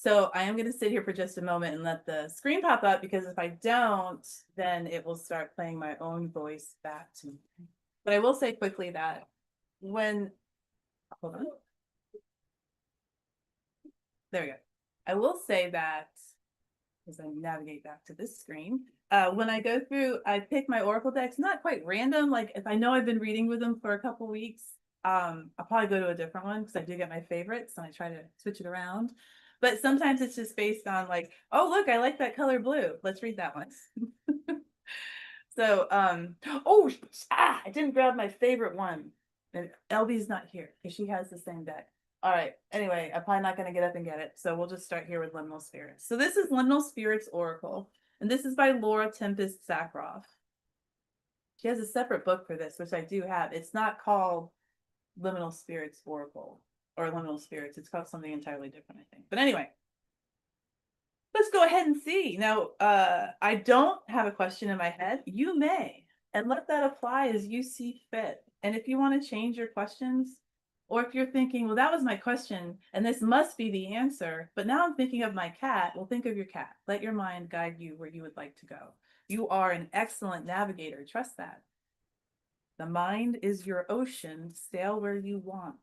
So I am going to sit here for just a moment and let the screen pop up, because if I don't, then it will start playing my own voice back to me. But I will say quickly that when, hold on. There we go. I will say that as I navigate back to this screen, when I go through, I pick my Oracle decks, not quite random. Like if I know I've been reading with them for a couple weeks, I'll probably go to a different one because I do get my favorites and I try to switch it around. But sometimes it's just based on like, oh, look, I like that color blue. Let's read that one. So, I didn't grab my favorite one. And LB's not here because she has the same deck. All right. Anyway, I'm probably not going to get up and get it. So we'll just start here with Liminal Spirits. So this is Liminal Spirits Oracle. And this is by Laura Tempest Sakharov. She has a separate book for this, which I do have. It's not called Liminal Spirits Oracle or Liminal Spirits. It's called something entirely different, I think. But anyway, let's go ahead and see. Now, I don't have a question in my head. You may, and let that apply as you see fit. And if you want to change your questions, or if you're thinking, well, that was my question, and this must be the answer, but now I'm thinking of my cat, well, think of your cat. Let your mind guide you where you would like to go. You are an excellent navigator. Trust that. The mind is your ocean. Sail where you want.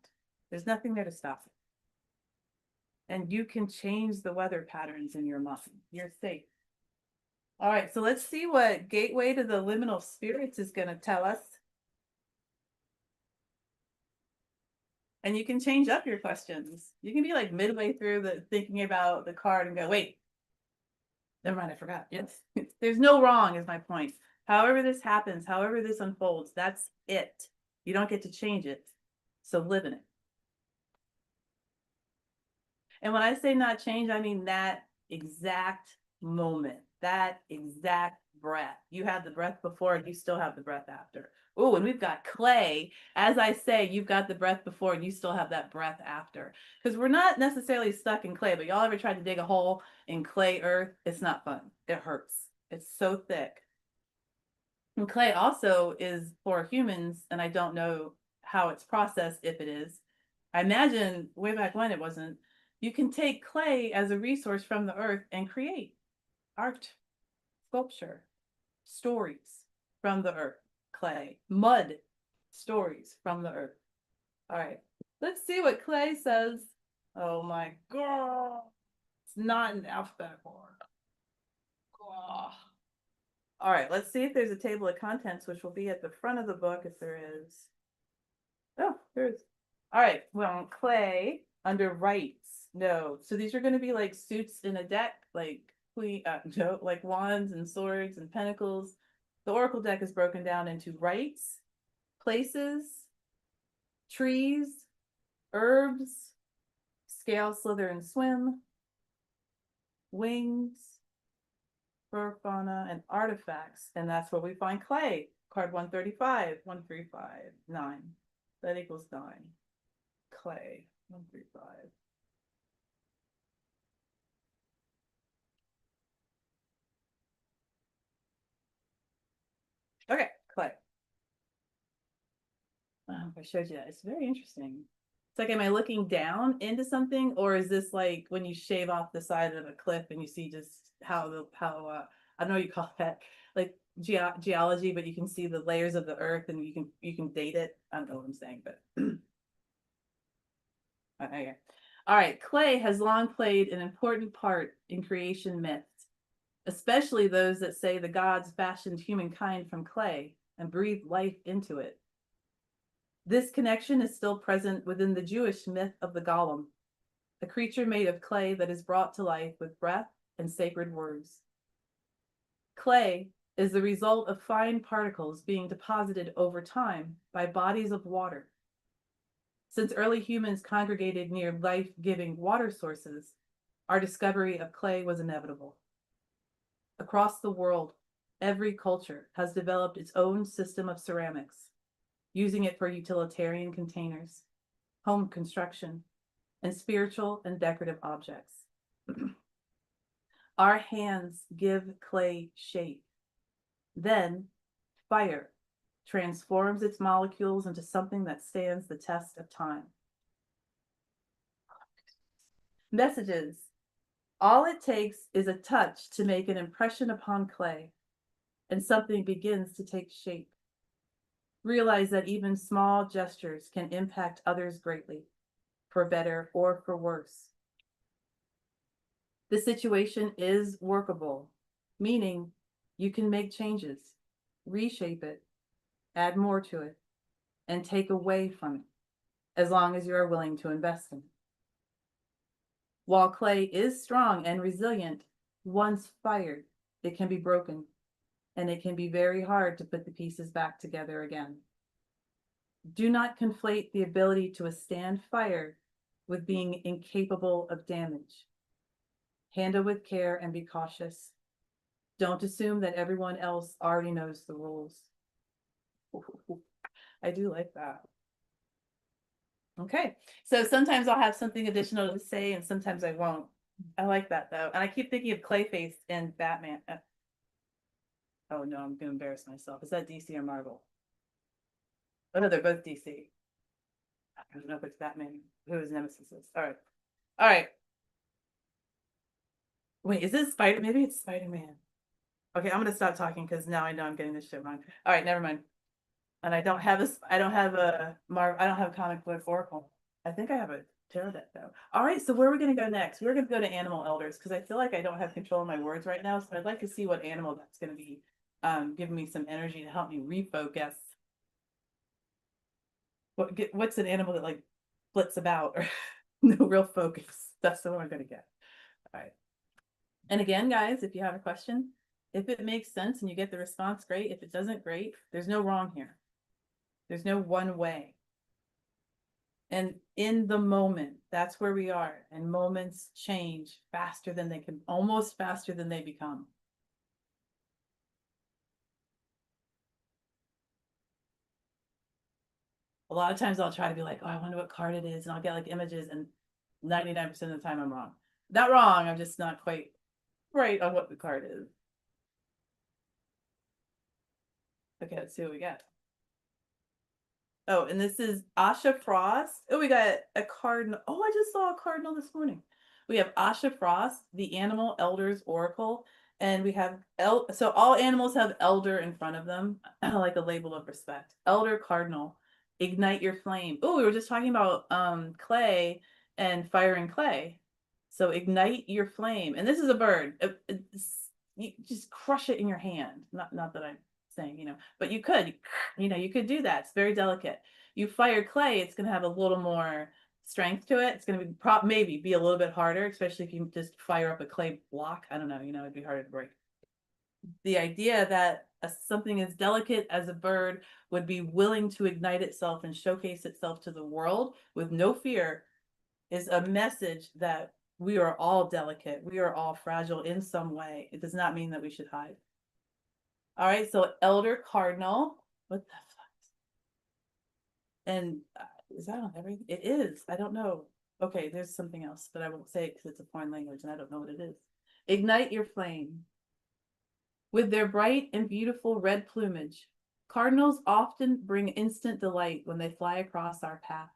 There's nothing there to stop it. And you can change the weather patterns in your mind. You're safe. All right, so let's see what Gateway to the Liminal Spirits is going to tell us. And you can change up your questions. You can be like midway through the thinking about the card and go, wait, never mind, I forgot. Yes, there's no wrong is my point. However this happens, however this unfolds, that's it. You don't get to change it. So live in it. And when I say not change, I mean that exact moment, that exact breath. You had the breath before and you still have the breath after. Oh, and we've got clay. As I say, you've got the breath before and you still have that breath after. Because we're not necessarily stuck in clay, but y'all ever tried to dig a hole in clay earth? It's not fun. It hurts. It's so thick. And clay also is for humans, and I don't know how it's processed, if it is. I imagine way back when it wasn't. You can take clay as a resource from the earth and create art, sculpture, stories from the earth, clay, mud, stories from the earth. All right, let's see what clay says. Oh my God, it's not an alphabetical order. Oh. All right, let's see if there's a table of contents, which will be at the front of the book if there is. Oh, there is. All right, well, clay under rights. No, so these are going to be like suits in a deck, like no, like wands and swords and pentacles. The Oracle deck is broken down into rights, places, trees, herbs, scale, slither, and swim, wings, fur fauna, and artifacts. And that's where we find clay. Card 135, 135, 9. That equals 9. Clay, 135. Okay, clay. I showed you that. It's very interesting. It's like, am I looking down into something, or is this like when you shave off the side of a cliff and you see just how I don't know what you call that, like geology, but you can see the layers of the earth and you can date it. I don't know what I'm saying, but okay. All right, clay has long played an important part in creation myths, especially those that say the gods fashioned humankind from clay and breathed life into it. This connection is still present within the Jewish myth of the golem, a creature made of clay that is brought to life with breath and sacred words. Clay is the result of fine particles being deposited over time by bodies of water. Since early humans congregated near life-giving water sources, our discovery of clay was inevitable. Across the world, every culture has developed its own system of ceramics, using it for utilitarian containers, home construction, and spiritual and decorative objects. Our hands give clay shape. Then, fire transforms its molecules into something that stands the test of time. Messages All it takes is a touch to make an impression upon clay, and something begins to take shape. Realize that even small gestures can impact others greatly, for better or for worse. The situation is workable, meaning you can make changes, reshape it, add more to it, and take away from it, as long as you are willing to invest in it. While clay is strong and resilient, once fired, it can be broken, and it can be very hard to put the pieces back together again. Do not conflate the ability to withstand fire with being incapable of damage. Handle with care and be cautious. Don't assume that everyone else already knows the rules. I do like that. Okay, so sometimes I'll have something additional to say and sometimes I won't. I like that though. And I keep thinking of Clayface and Batman. Oh no, I'm gonna embarrass myself. Is that DC or Marvel? Oh no, they're both DC. I don't know if it's Batman who his nemesis is. All right. All right. Wait, is this Spider? Maybe it's Spider-Man. Okay, I'm gonna stop talking because now I know I'm getting this shit wrong. All right, never mind. And I don't have a comic book Oracle. I think I have a tarot deck though. All right, so where are we gonna go next? We're gonna go to animal elders because I feel like I don't have control of my words right now. So I'd like to see what animal that's gonna be giving me some energy to help me refocus. What's an animal that like flits about or no real focus? That's the one we're gonna get. All right. And again, guys, if you have a question, if it makes sense and you get the response, great. If it doesn't, great. There's no wrong here. There's no one way. And in the moment, that's where we are. And moments change faster than they can, almost faster than they become. A lot of times I'll try to be like, oh, I wonder what card it is. And I'll get like images and 99% of the time I'm wrong. Not wrong, I'm just not quite right on what the card is. Okay, let's see what we got. Oh, and this is Asha Frost. Oh, we got a cardinal. Oh, I just saw a cardinal this morning. We have Asha Frost, the Animal Elders Oracle, and we have so all animals have elder in front of them, like a label of respect. Elder Cardinal, ignite your flame. Oh, we were just talking about clay and fire and clay. So ignite your flame. And this is a bird. You just crush it in your hand. Not that I'm saying, but you could, you could do that. It's very delicate. You fire clay, it's going to have a little more strength to it. It's going to be maybe be a little bit harder, especially if you just fire up a clay block. I don't know, it'd be harder to break. The idea that something as delicate as a bird would be willing to ignite itself and showcase itself to the world with no fear is a message that we are all delicate. We are all fragile in some way. It does not mean that we should hide. All right, so Elder Cardinal. What the fuck? And is that on everything? It is. I don't know. Okay, there's something else, but I won't say it because it's a foreign language and I don't know what it is. Ignite your flame. With their bright and beautiful red plumage, cardinals often bring instant delight when they fly across our path.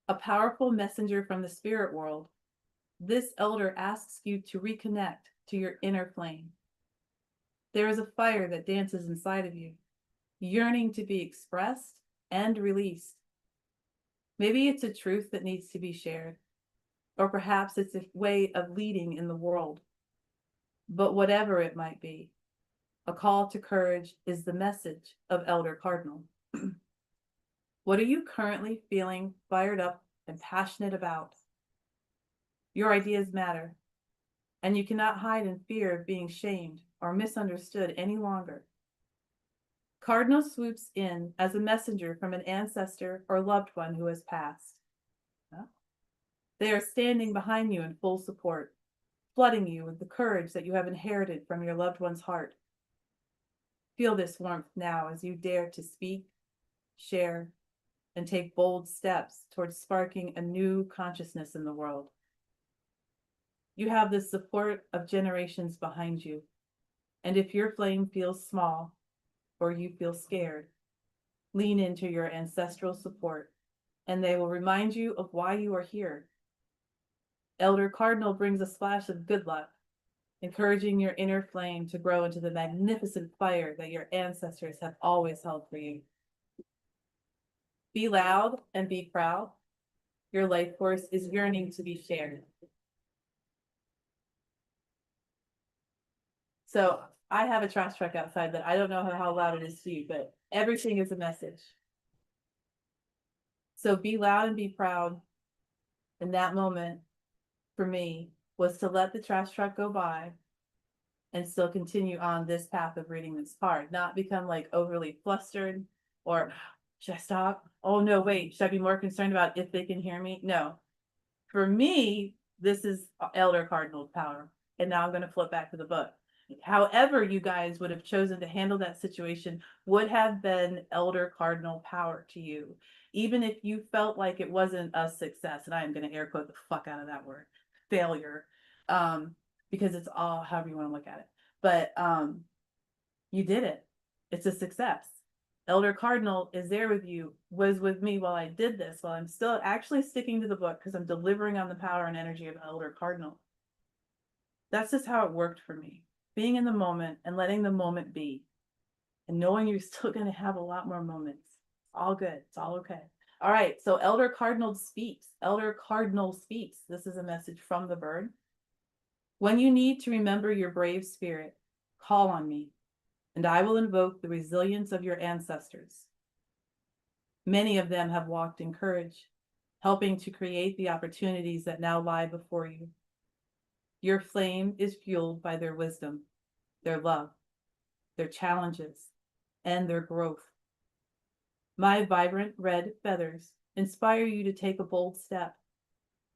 A powerful messenger from the spirit world, this elder asks you to reconnect to your inner flame. There is a fire that dances inside of you, yearning to be expressed and released. Maybe it's a truth that needs to be shared, or perhaps it's a way of leading in the world. But whatever it might be, a call to courage is the message of Elder Cardinal. What are you currently feeling fired up and passionate about? Your ideas matter, and you cannot hide in fear of being shamed or misunderstood any longer. Cardinal swoops in as a messenger from an ancestor or loved one who has passed. They are standing behind you in full support, flooding you with the courage that you have inherited from your loved one's heart. Feel this warmth now as you dare to speak, share, and take bold steps towards sparking a new consciousness in the world. You have the support of generations behind you, and if your flame feels small or you feel scared, lean into your ancestral support, and they will remind you of why you are here. Elder Cardinal brings a splash of good luck, encouraging your inner flame to grow into the magnificent fire that your ancestors have always held for you. Be loud and be proud. Your life force is yearning to be shared. So I have a trash truck outside that I don't know how loud it is to you, but everything is a message. So be loud and be proud. In that moment, for me, was to let the trash truck go by and still continue on this path of reading this card, not become like overly flustered or should I stop? Oh no, wait, should I be more concerned about if they can hear me? No. For me, this is Elder Cardinal power. And now I'm going to flip back to the book. However, you guys would have chosen to handle that situation would have been Elder Cardinal power to you. Even if you felt like it wasn't a success, and I am going to air quote the fuck out of that word, failure, because it's all however you want to look at it. But you did it. It's a success. Elder Cardinal is there with you, was with me while I did this, while I'm still actually sticking to the book because I'm delivering on the power and energy of Elder Cardinal. That's just how it worked for me. Being in the moment and letting the moment be and knowing you're still going to have a lot more moments. All good. It's all okay. All right. So Elder Cardinal speaks. Elder Cardinal speaks. This is a message from the bird. When you need to remember your brave spirit, call on me, and I will invoke the resilience of your ancestors. Many of them have walked in courage, helping to create the opportunities that now lie before you. Your flame is fueled by their wisdom, their love, their challenges, and their growth. My vibrant red feathers inspire you to take a bold step,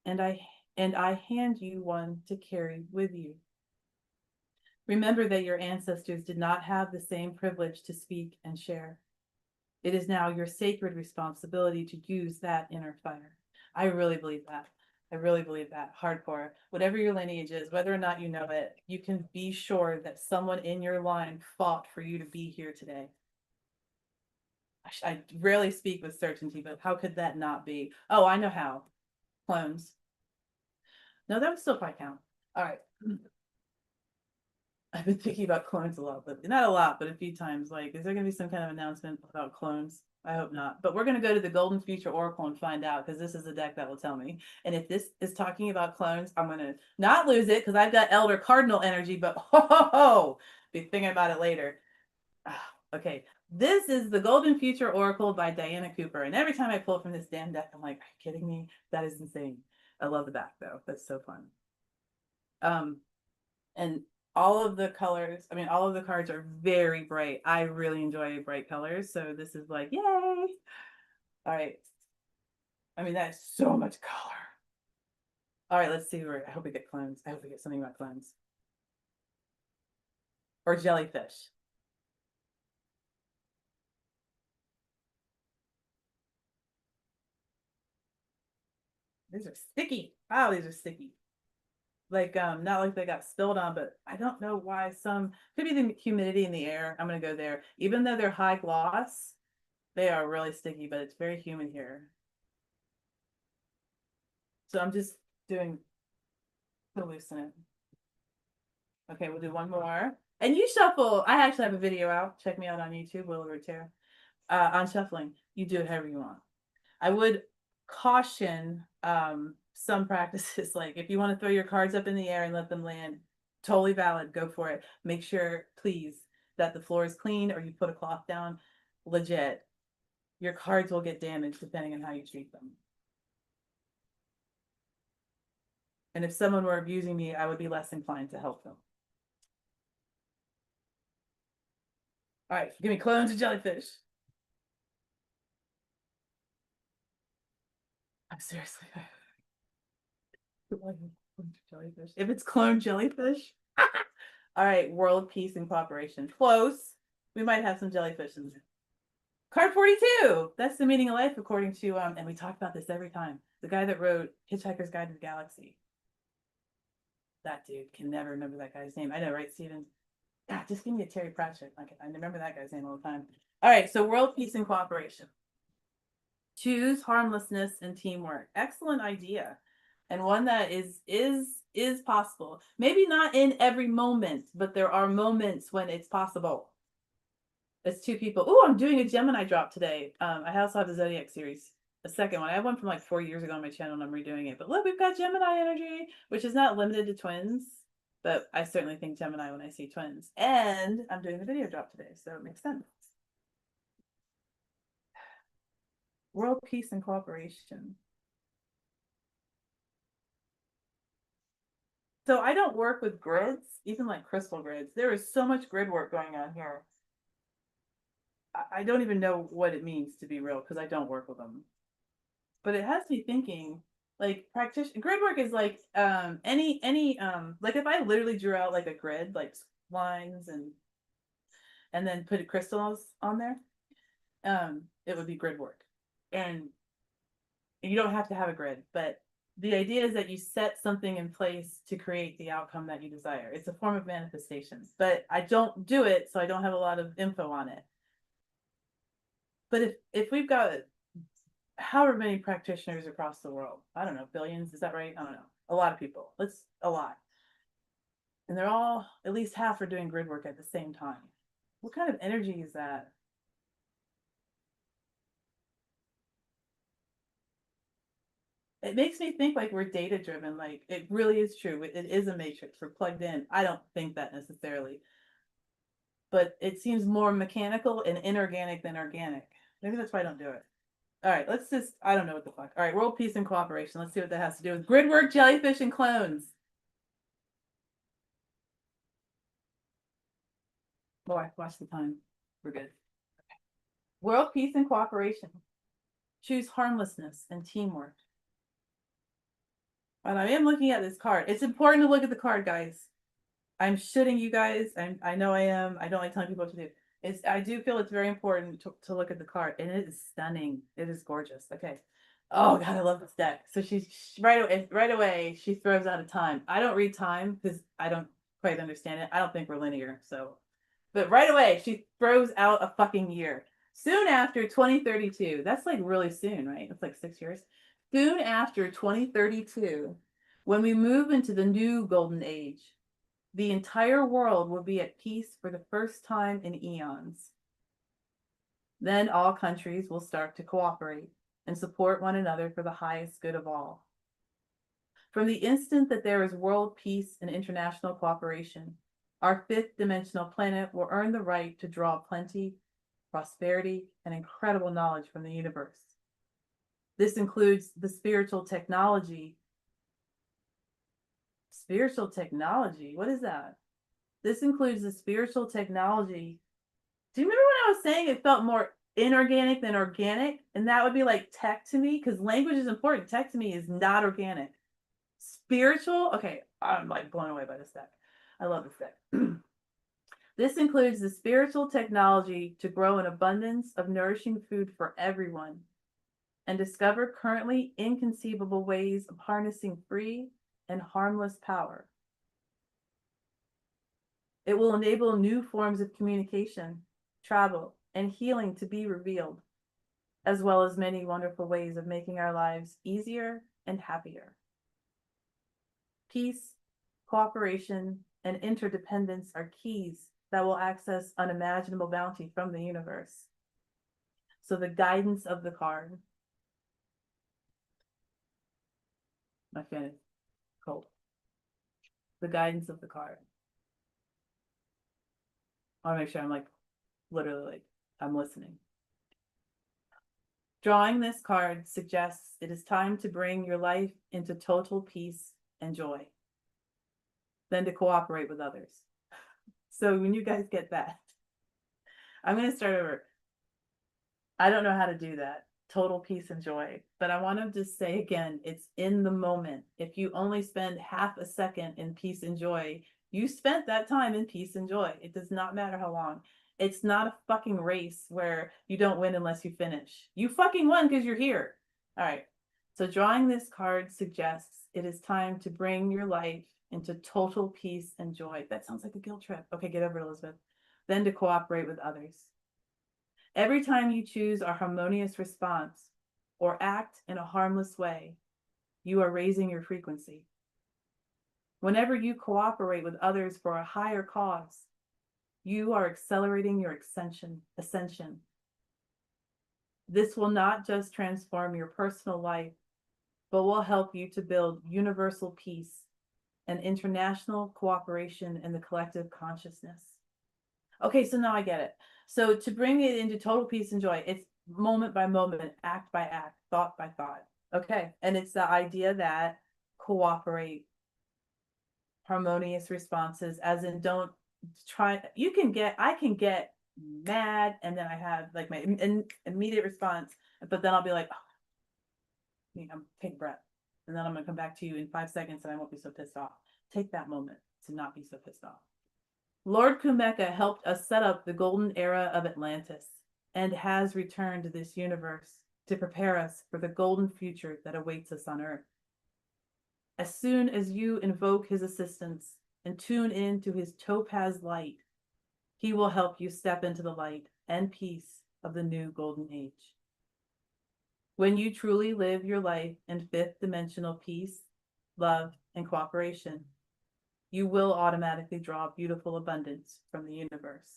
and I hand you one to carry with you. Remember that your ancestors did not have the same privilege to speak and share. It is now your sacred responsibility to use that inner fire. I really believe that. I really believe that. Hardcore. Whatever your lineage is, whether or not you know it, you can be sure that someone in your line fought for you to be here today. I rarely speak with certainty, but how could that not be? Oh, I know how. Clones. No, that would still probably count. All right. I've been thinking about clones a lot, but not a lot, but a few times. Like, is there going to be some kind of announcement about clones? I hope not. But we're going to go to the Golden Future Oracle and find out because this is the deck that will tell me. And if this is talking about clones, I'm going to not lose it because I've got Elder Cardinal energy, but be thinking about it later. Okay. This is the Golden Future Oracle by Diana Cooper. And every time I pull from this damn deck, I'm like, are you kidding me? That is insane. I love the back though. That's so fun. And all of the colors, all of the cards are very bright. I really enjoy bright colors. So this is like, yay. All right. That's so much color. All right, let's see where, I hope we get clones. I hope we get something about clones. Or jellyfish. These are sticky. Wow, these are sticky. Like, not like they got spilled on, but I don't know why some, could be the humidity in the air. I'm gonna go there. Even though they're high gloss, they are really sticky, but it's very humid here. So I'm just doing to loosen it. Okay, we'll do one more. And you shuffle. I actually have a video out. Check me out on YouTube, Willow on shuffling. You do it however you want. I would caution some practices, like if you want to throw your cards up in the air and let them land, totally valid, go for it. Make sure, please, that the floor is clean or you put a cloth down. Legit. Your cards will get damaged depending on how you treat them. And if someone were abusing me, I would be less inclined to help them. All right, give me clones of jellyfish. I'm seriously. Jellyfish. If it's clone jellyfish. All right, world peace and cooperation. Close. We might have some jellyfish in there. Card 42. That's the meaning of life, according to and we talk about this every time. The guy that wrote Hitchhiker's Guide to the Galaxy. That dude can never remember that guy's name. I know, right, Steven? God, just give me a Terry Pratchett. I remember that guy's name all the time. All right, so world peace and cooperation. Choose harmlessness and teamwork. Excellent idea. and one that is possible. Maybe not in every moment, but there are moments when it's possible. It's two people. Oh, I'm doing a Gemini drop today. I also have the Zodiac series, a second one. I have one from like 4 years ago on my channel and I'm redoing it. But look, we've got Gemini energy, which is not limited to twins, but I certainly think Gemini when I see twins. And I'm doing the video drop today, so it makes sense. World peace and cooperation. So I don't work with grids, even like crystal grids. There is so much grid work going on here. I don't even know what it means to be real because I don't work with them. But it has me thinking like practitioner grid work is like any like if I literally drew out like a grid, like lines and then put crystals on there, it would be grid work. And you don't have to have a grid, but the idea is that you set something in place to create the outcome that you desire. It's a form of manifestation, but I don't do it, so I don't have a lot of info on it. But if we've got however many practitioners across the world, I don't know, billions, is that right? I don't know. A lot of people. Let's a lot. And they're all, at least half are doing grid work at the same time. What kind of energy is that? It makes me think like we're data driven. Like it really is true. It is a matrix. We're plugged in. I don't think that necessarily, but it seems more mechanical and inorganic than organic. Maybe that's why I don't do it. All right, let's just, I don't know what the fuck. All right, world peace and cooperation. Let's see what that has to do with grid work, jellyfish, and clones. Boy, watch the time. We're good. World peace and cooperation. Choose harmlessness and teamwork. And I am looking at this card. It's important to look at the card, guys. I'm shitting you guys. I know I am. I don't like telling people what to do. I do feel it's very important to look at the card, and it is stunning. It is gorgeous. Okay. Oh god, I love this deck. So she's right away she throws out a time. I don't read time because I don't quite understand it. I don't think we're linear. So, but right away she throws out a fucking year. Soon after 2032. That's like really soon, right? It's like 6 years. Soon after 2032, when we move into the new golden age, the entire world will be at peace for the first time in eons. Then all countries will start to cooperate and support one another for the highest good of all. From the instant that there is world peace and international cooperation, our fifth dimensional planet will earn the right to draw plenty, prosperity, and incredible knowledge from the universe. This includes the spiritual technology. Spiritual technology? What is that? This includes the spiritual technology. Do you remember when I was saying it felt more inorganic than organic? And that would be like tech to me, because language is important. Tech to me is not organic. Spiritual? Okay, I'm like blown away by this deck. I love this deck. This includes the spiritual technology to grow an abundance of nourishing food for everyone and discover currently inconceivable ways of harnessing free and harmless power. It will enable new forms of communication, travel, and healing to be revealed, as well as many wonderful ways of making our lives easier and happier. Peace, cooperation, and interdependence are keys that will access unimaginable bounty from the universe. So the guidance of the card. My fan is cold. The guidance of the card. I want to make sure I'm like literally like I'm listening. Drawing this card suggests it is time to bring your life into total peace and joy, then to cooperate with others. So when you guys get that, I'm going to start over. I don't know how to do that. Total peace and joy. But I want to just say again, it's in the moment. If you only spend half a second in peace and joy, you spent that time in peace and joy. It does not matter how long. It's not a fucking race where you don't win unless you finish. You fucking won because you're here. All right. So drawing this card suggests it is time to bring your life into total peace and joy. That sounds like a guilt trip. Okay, get over it, Elizabeth. Then to cooperate with others. Every time you choose a harmonious response or act in a harmless way, you are raising your frequency. Whenever you cooperate with others for a higher cause, you are accelerating your ascension. This will not just transform your personal life, but will help you to build universal peace and international cooperation in the collective consciousness. Okay, so now I get it. So to bring it into total peace and joy, it's moment by moment, act by act, thought by thought. Okay, and it's the idea that cooperate, harmonious responses, as in don't try. I can get mad, and then I have like my immediate response, but then I'll be like, oh, I'm take a breath, and then I'm gonna come back to you in 5 seconds, and I won't be so pissed off. Take that moment to not be so pissed off. Lord Kumeka helped us set up the golden era of Atlantis and has returned to this universe to prepare us for the golden future that awaits us on Earth. As soon as you invoke his assistance and tune in to his topaz light, he will help you step into the light and peace of the new golden age. When you truly live your life in fifth dimensional peace, love, and cooperation, you will automatically draw beautiful abundance from the universe.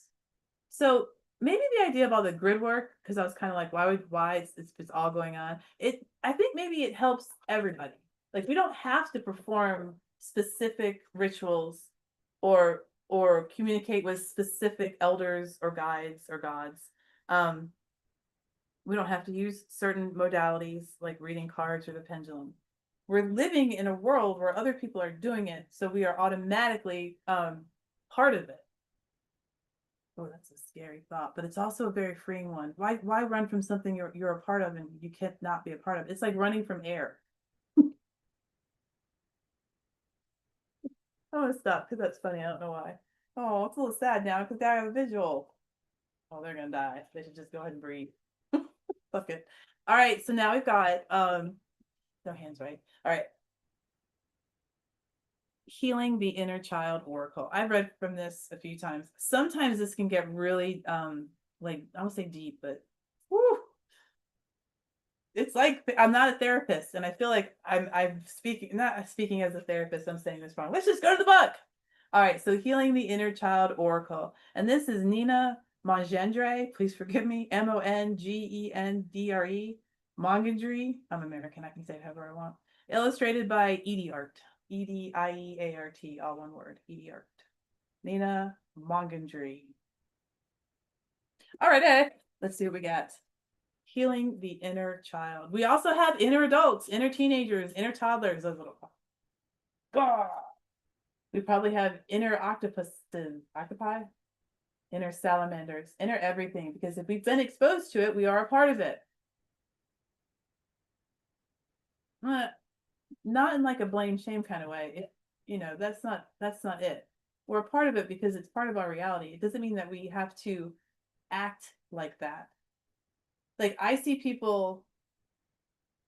So maybe the idea of all the grid work, because I was kind of like, why it's all going on. I think maybe it helps everybody. Like we don't have to perform specific rituals or communicate with specific elders or guides or gods. We don't have to use certain modalities like reading cards or the pendulum. We're living in a world where other people are doing it, so we are automatically part of it. Oh, that's a scary thought, but it's also a very freeing one. Why run from something you're a part of and you can't not be a part of? It's like running from air. I'm gonna stop because that's funny. I don't know why. Oh, it's a little sad now because they have a visual. Oh, they're gonna die. They should just go ahead and breathe. Fuck it. All right, so now we've got no hands, right? All right. Healing the Inner Child Oracle. I've read from this a few times. Sometimes this can get really like I won't say deep, but whew, it's like I'm not a therapist, and I feel like I'm speaking not speaking as a therapist. I'm saying this wrong. Let's just go to the book. All right, so Healing the Inner Child Oracle, and this is Nina Mongendre. Please forgive me. Mongendre. Mongendry. I'm American. I can say it however I want. Illustrated by Edie Art. Edieart, all one word. Edie Art. Nina Mongendry. All right, let's see what we got. Healing the Inner Child. We also have inner adults, inner teenagers, inner toddlers. Those little. We probably have inner octopuses, octopi, inner salamanders, inner everything. Because if we've been exposed to it, we are a part of it. Not in like a blame shame kind of way. That's not it. We're a part of it because it's part of our reality. It doesn't mean that we have to act like that. Like I see people.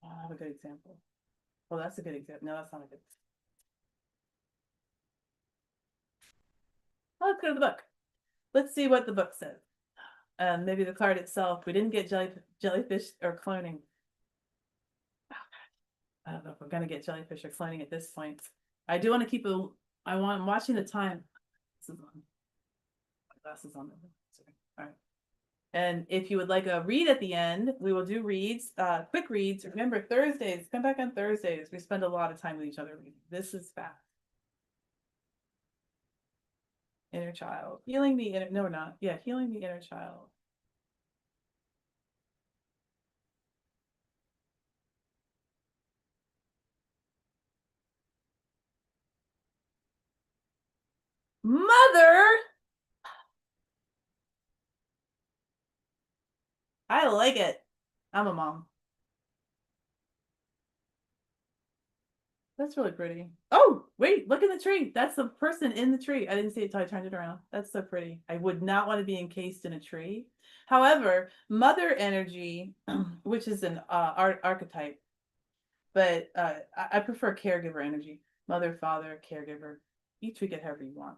Oh, I have a good example. Well, that's a good example. No, that's not a good. Let's go to the book. Let's see what the book says. Maybe the card itself. We didn't get jellyfish or cloning. I don't know if we're gonna get jellyfish or cloning at this point. I do want to keep I'm watching the time. This is on. My glasses on. Sorry. All right. And if you would like a read at the end, we will do reads, quick reads. Remember, Thursdays, come back on Thursdays. We spend a lot of time with each other reading. This is fast. Inner child. Healing the inner, no, we're not. Yeah, healing the inner child. Mother! I like it. I'm a mom. That's really pretty. Oh, wait, look in the tree. That's the person in the tree. I didn't see it until I turned it around. That's so pretty. I would not want to be encased in a tree. However, mother energy, which is an archetype, but I prefer caregiver energy. Mother, father, caregiver. You tweak it however you want.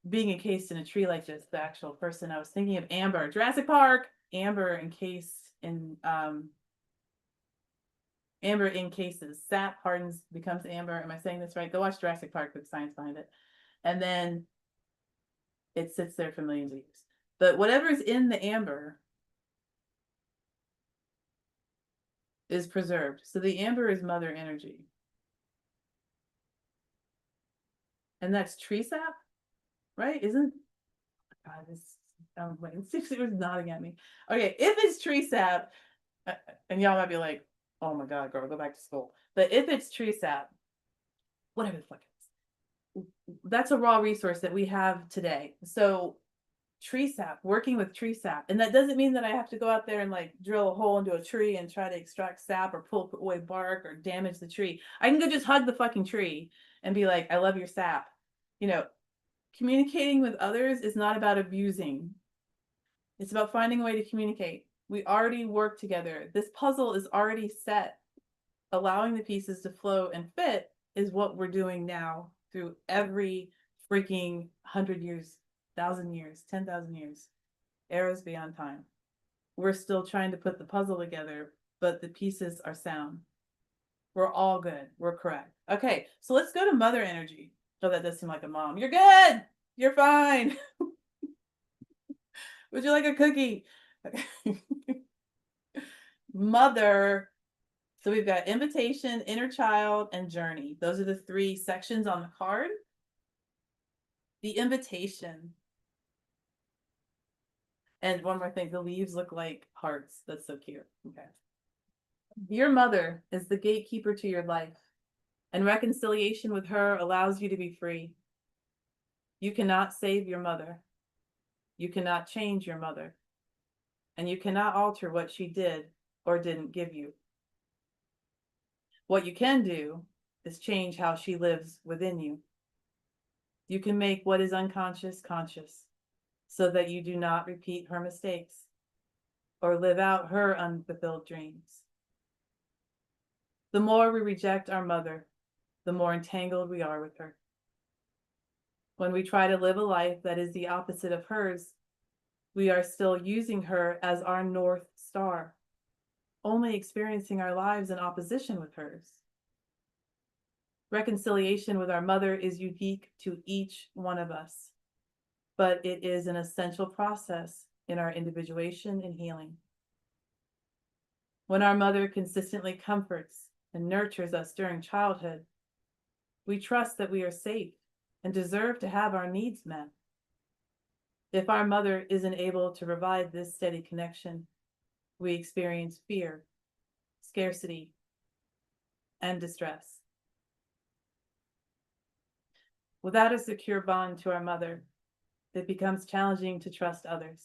Being encased in a tree like this, the actual person, I was thinking of Amber, Jurassic Park. Amber encased in Amber encases. Sap hardens, becomes amber. Am I saying this right? Go watch Jurassic Park with science behind it. And then it sits there for millions of years. But whatever's in the amber is preserved. So the amber is mother energy. And that's tree sap, right? Isn't God, this it was nodding at me. Okay, if it's tree sap, and y'all might be like, oh my God, girl, go back to school. But if it's tree sap, whatever the fuck it is, that's a raw resource that we have today. So tree sap, working with tree sap. And that doesn't mean that I have to go out there and like drill a hole into a tree and try to extract sap or pull away bark or damage the tree. I can go just hug the fucking tree and be like, I love your sap. You know, communicating with others is not about abusing. It's about finding a way to communicate. We already work together. This puzzle is already set. Allowing the pieces to flow and fit is what we're doing now through every freaking 100 years, 1,000 years, 10,000 years, eras beyond time. We're still trying to put the puzzle together, but the pieces are sound. We're all good. We're correct. Okay, so let's go to mother energy. Oh, that does seem like a mom. You're good. You're fine. Would you like a cookie? Mother. So we've got invitation, inner child, and journey. Those are the three sections on the card. The invitation. And one more thing, the leaves look like hearts. That's so cute. Okay. Your mother is the gatekeeper to your life, and reconciliation with her allows you to be free. You cannot save your mother. You cannot change your mother. And you cannot alter what she did or didn't give you. What you can do is change how she lives within you. You can make what is unconscious conscious so that you do not repeat her mistakes or live out her unfulfilled dreams. The more we reject our mother, the more entangled we are with her. When we try to live a life that is the opposite of hers, we are still using her as our North Star, only experiencing our lives in opposition with hers. Reconciliation with our mother is unique to each one of us, but it is an essential process in our individuation and healing. When our mother consistently comforts and nurtures us during childhood, we trust that we are safe and deserve to have our needs met. If our mother isn't able to provide this steady connection, we experience fear, scarcity, and distress. Without a secure bond to our mother, it becomes challenging to trust others.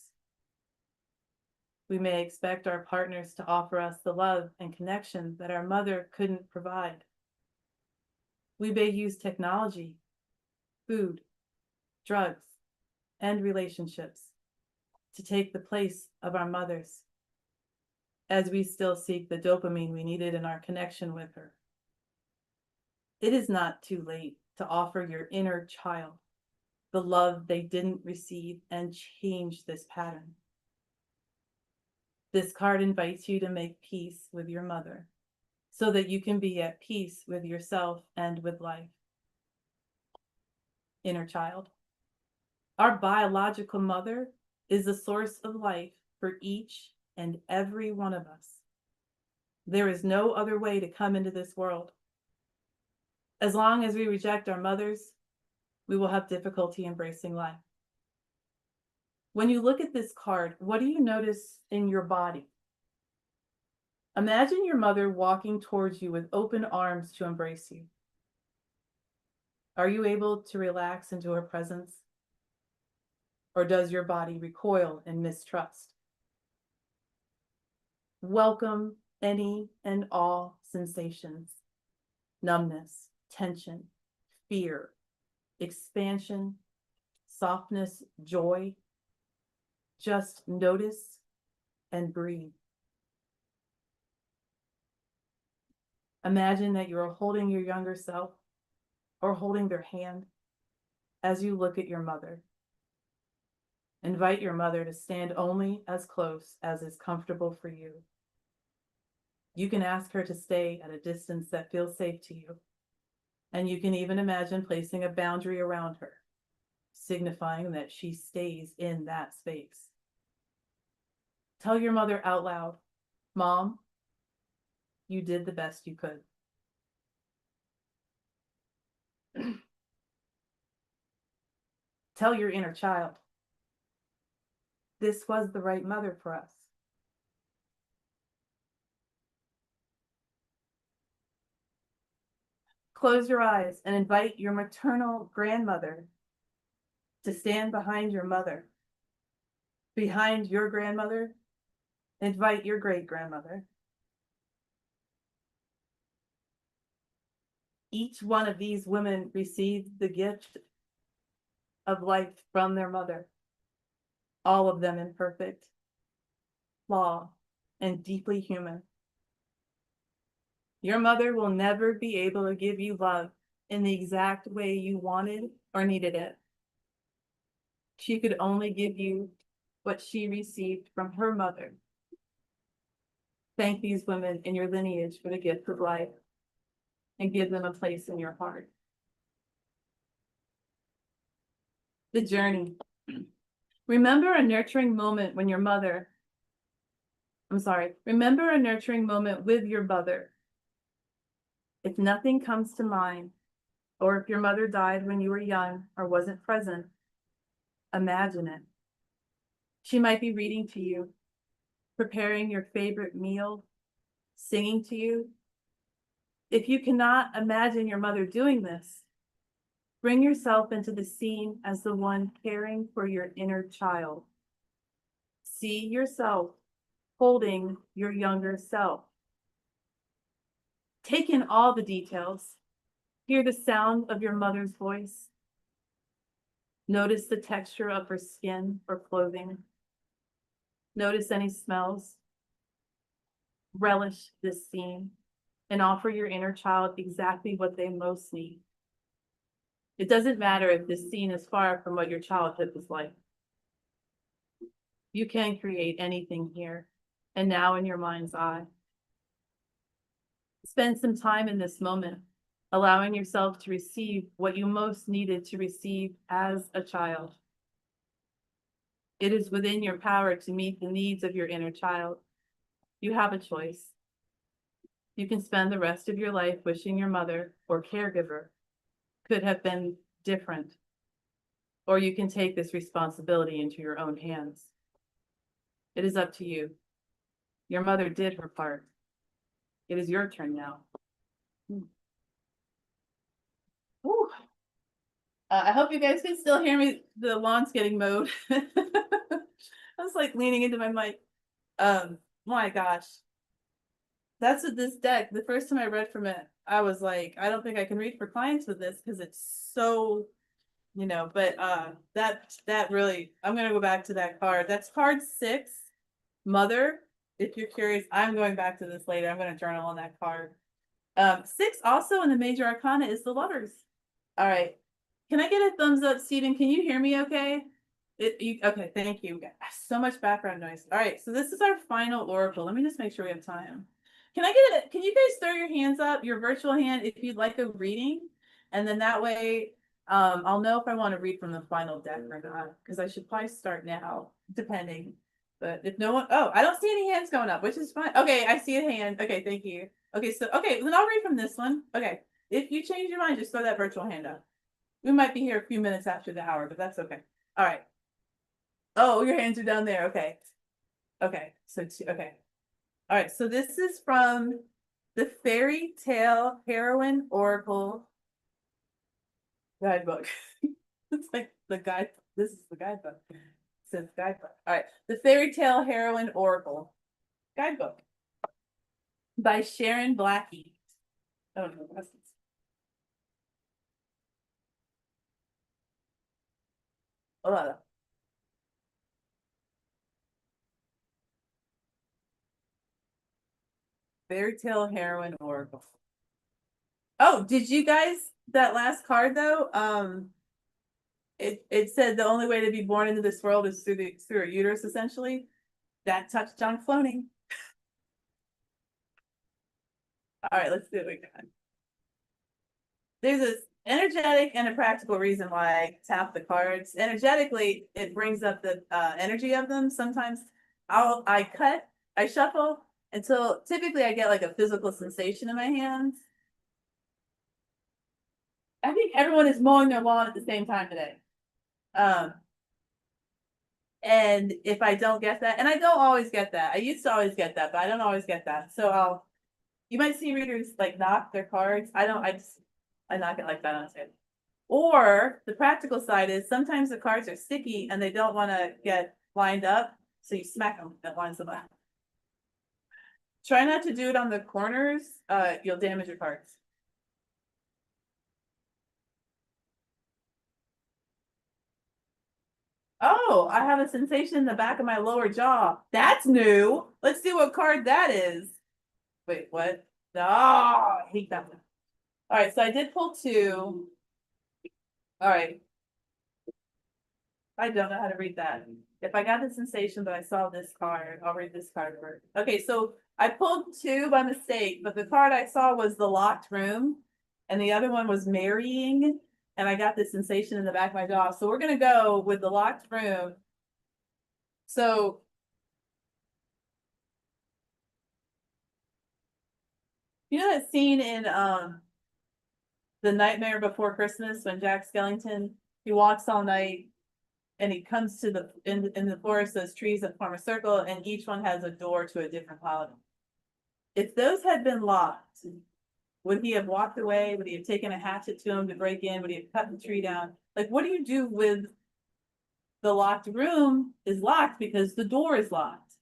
We may expect our partners to offer us the love and connection that our mother couldn't provide. We may use technology, food, drugs, and relationships to take the place of our mothers, as we still seek the dopamine we needed in our connection with her. It is not too late to offer your inner child the love they didn't receive and change this pattern. This card invites you to make peace with your mother so that you can be at peace with yourself and with life. Inner child. Our biological mother is the source of life for each and every one of us. There is no other way to come into this world. As long as we reject our mothers, we will have difficulty embracing life. When you look at this card, what do you notice in your body? Imagine your mother walking towards you with open arms to embrace you. Are you able to relax into her presence? Or does your body recoil in mistrust? Welcome any and all sensations: numbness, tension, fear, expansion, softness, joy. Just notice and breathe. Imagine that you are holding your younger self or holding their hand as you look at your mother. Invite your mother to stand only as close as is comfortable for you. You can ask her to stay at a distance that feels safe to you. And you can even imagine placing a boundary around her, signifying that she stays in that space. Tell your mother out loud, Mom, you did the best you could. Tell your inner child, this was the right mother for us. Close your eyes and invite your maternal grandmother to stand behind your mother. Behind your grandmother, invite your great grandmother. Each one of these women received the gift of life from their mother, all of them imperfect, flawed, and deeply human. Your mother will never be able to give you love in the exact way you wanted or needed it. She could only give you what she received from her mother. Thank these women in your lineage for the gift of life and give them a place in your heart. The journey. Remember a nurturing moment when your mother, remember a nurturing moment with your mother. If nothing comes to mind, or if your mother died when you were young or wasn't present, imagine it. She might be reading to you, preparing your favorite meal, singing to you. If you cannot imagine your mother doing this, bring yourself into the scene as the one caring for your inner child. See yourself holding your younger self. Take in all the details. Hear the sound of your mother's voice. Notice the texture of her skin or clothing. Notice any smells. Relish this scene and offer your inner child exactly what they most need. It doesn't matter if this scene is far from what your childhood was like. You can create anything here and now in your mind's eye. Spend some time in this moment, allowing yourself to receive what you most needed to receive as a child. It is within your power to meet the needs of your inner child. You have a choice. You can spend the rest of your life wishing your mother or caregiver could have been different, or you can take this responsibility into your own hands. It is up to you. Your mother did her part. It is your turn now. Whew. I hope you guys can still hear me. The lawn's getting mowed. I was like leaning into my mic. My gosh. That's what this deck, the first time I read from it, I was like, I don't think I can read for clients with this because it's so, but that really, I'm gonna go back to that card. That's card 6, Mother. If you're curious, I'm going back to this later. I'm gonna journal on that card. 6 also in the major arcana is the Lovers. All right. Can I get a thumbs up, Stephen? Can you hear me okay? Okay, thank you. So much background noise. All right, so this is our final oracle. Let me just make sure we have time. Can you guys throw your hands up, your virtual hand, if you'd like a reading? And then that way, I'll know if I want to read from the final deck or not, because I should probably start now, depending. But if no one, I don't see any hands going up, which is fine. Okay, I see a hand. Okay, thank you. Okay, then I'll read from this one. Okay, if you change your mind, just throw that virtual hand up. We might be here a few minutes after the hour, but that's okay. All right. Oh, your hands are down there. Okay. Okay. Okay. All right. So this is from the Fairy Tale Heroine Oracle guidebook. It's like the guide. This is the guidebook. It says guidebook. All right. The Fairy Tale Heroine Oracle guidebook by Sharon Blackie. Oh no, that's oh, Fairy Tale Heroine Oracle. Oh, did you guys that last card though? It said the only way to be born into this world is through a uterus, essentially. That touched on cloning. All right, let's do it again. There's this energetic and a practical reason why I tap the cards. Energetically, it brings up the energy of them. Sometimes I shuffle until typically I get like a physical sensation in my hands. I think everyone is mowing their lawn at the same time today. Um, and if I don't get that, and I don't always get that, I used to always get that, but I don't always get that. So you might see readers like knock their cards. I knock it like that on it. Or the practical side is sometimes the cards are sticky and they don't want to get lined up. So you smack them, that lines them up. Try not to do it on the corners. You'll damage your cards. Oh, I have a sensation in the back of my lower jaw. That's new. Let's see what card that is. Wait, what? Oh, I hate that one. All right, so I did pull two. All right. I don't know how to read that. If I got the sensation that I saw this card, I'll read this card first. Okay, so I pulled two by mistake, but the card I saw was the locked room, and the other one was marrying, and I got this sensation in the back of my jaw. So we're gonna go with the locked room. So you know that scene in The Nightmare Before Christmas when Jack Skellington he walks all night and he comes to the in the forest, those trees that form a circle, and each one has a door to a different quality. If those had been locked, would he have walked away? Would he have taken a hatchet to him to break in? Would he have cut the tree down? Like, what do you do with the locked room is locked because the door is locked?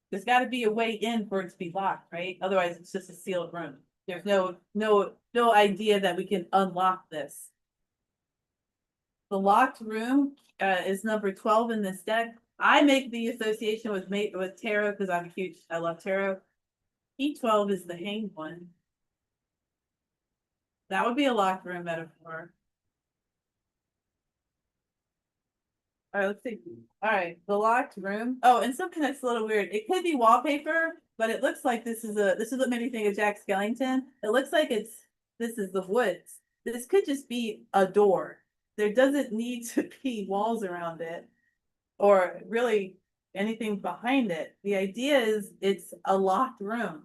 There's got to be a way in for it to be locked, right? Otherwise, it's just a sealed room. There's no idea that we can unlock this. The locked room is number 12 in this deck. I make the association with tarot because I love tarot. E12 is the hanged one. That would be a locked room metaphor. All right, let's see. All right, the locked room. Oh, and something that's a little weird. It could be wallpaper, but it looks like this is what made me think of Jack Skellington. It looks like this is the woods. This could just be a door. There doesn't need to be walls around it or really anything behind it. The idea is it's a locked room.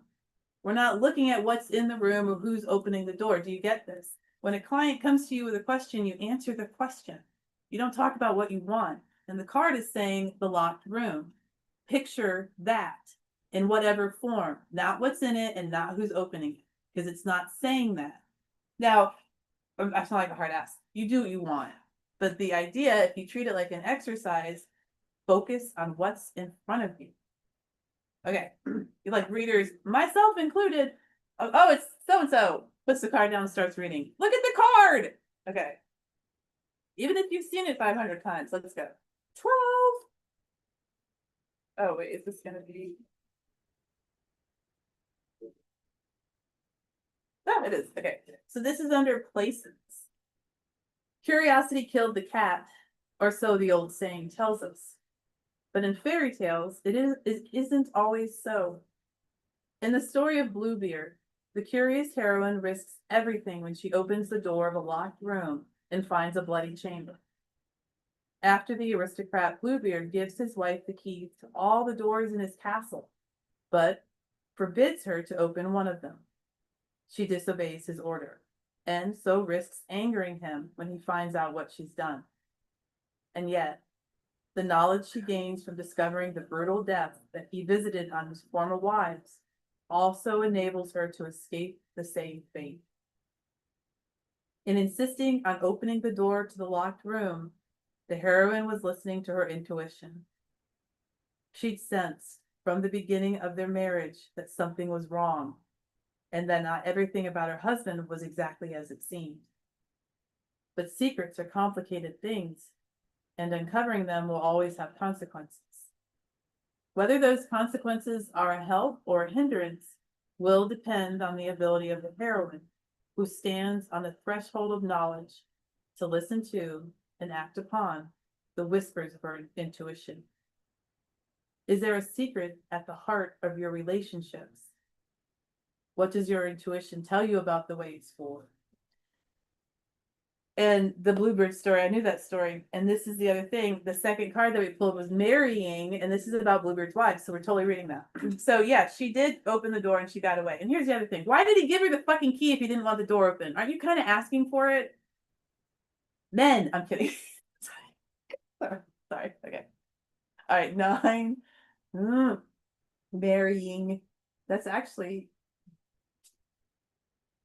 We're not looking at what's in the room or who's opening the door. Do you get this? When a client comes to you with a question, you answer the question. You don't talk about what you want. And the card is saying the locked room. Picture that in whatever form, not what's in it and not who's opening it, because it's not saying that. Now, I sound like a hard ass. You do what you want. But the idea, if you treat it like an exercise, focus on what's in front of you. Okay, you like readers, myself included. Oh, it's so-and-so. Puts the card down and starts reading. Look at the card. Okay. Even if you've seen it 500 times, let's go. 12. Oh, wait, is this gonna be? Oh, it is. Okay. So this is under places. Curiosity killed the cat, or so the old saying tells us. But in fairy tales, it isn't always so. In the story of Bluebeard, the curious heroine risks everything when she opens the door of a locked room and finds a bloody chamber. After the aristocrat Bluebeard gives his wife the keys to all the doors in his castle, but forbids her to open one of them. She disobeys his order, and so risks angering him when he finds out what she's done. And yet, the knowledge she gains from discovering the brutal death that he visited on his former wives also enables her to escape the same fate. In insisting on opening the door to the locked room, the heroine was listening to her intuition. She'd sensed from the beginning of their marriage that something was wrong, and that not everything about her husband was exactly as it seemed. But secrets are complicated things, and uncovering them will always have consequences. Whether those consequences are a help or a hindrance will depend on the ability of the heroine, who stands on the threshold of knowledge to listen to and act upon the whispers of her intuition. Is there a secret at the heart of your relationships? What does your intuition tell you about the way it's for? And the bluebird story, I knew that story. And this is the other thing. The second card that we pulled was marrying, and this is about Bluebird's wife. So we're totally reading that. So yeah, she did open the door and she got away. And here's the other thing. Why did he give her the fucking key if he didn't want the door open? Aren't you kind of asking for it? Men, I'm kidding. Sorry. Okay. All right, 9. Marrying. That's actually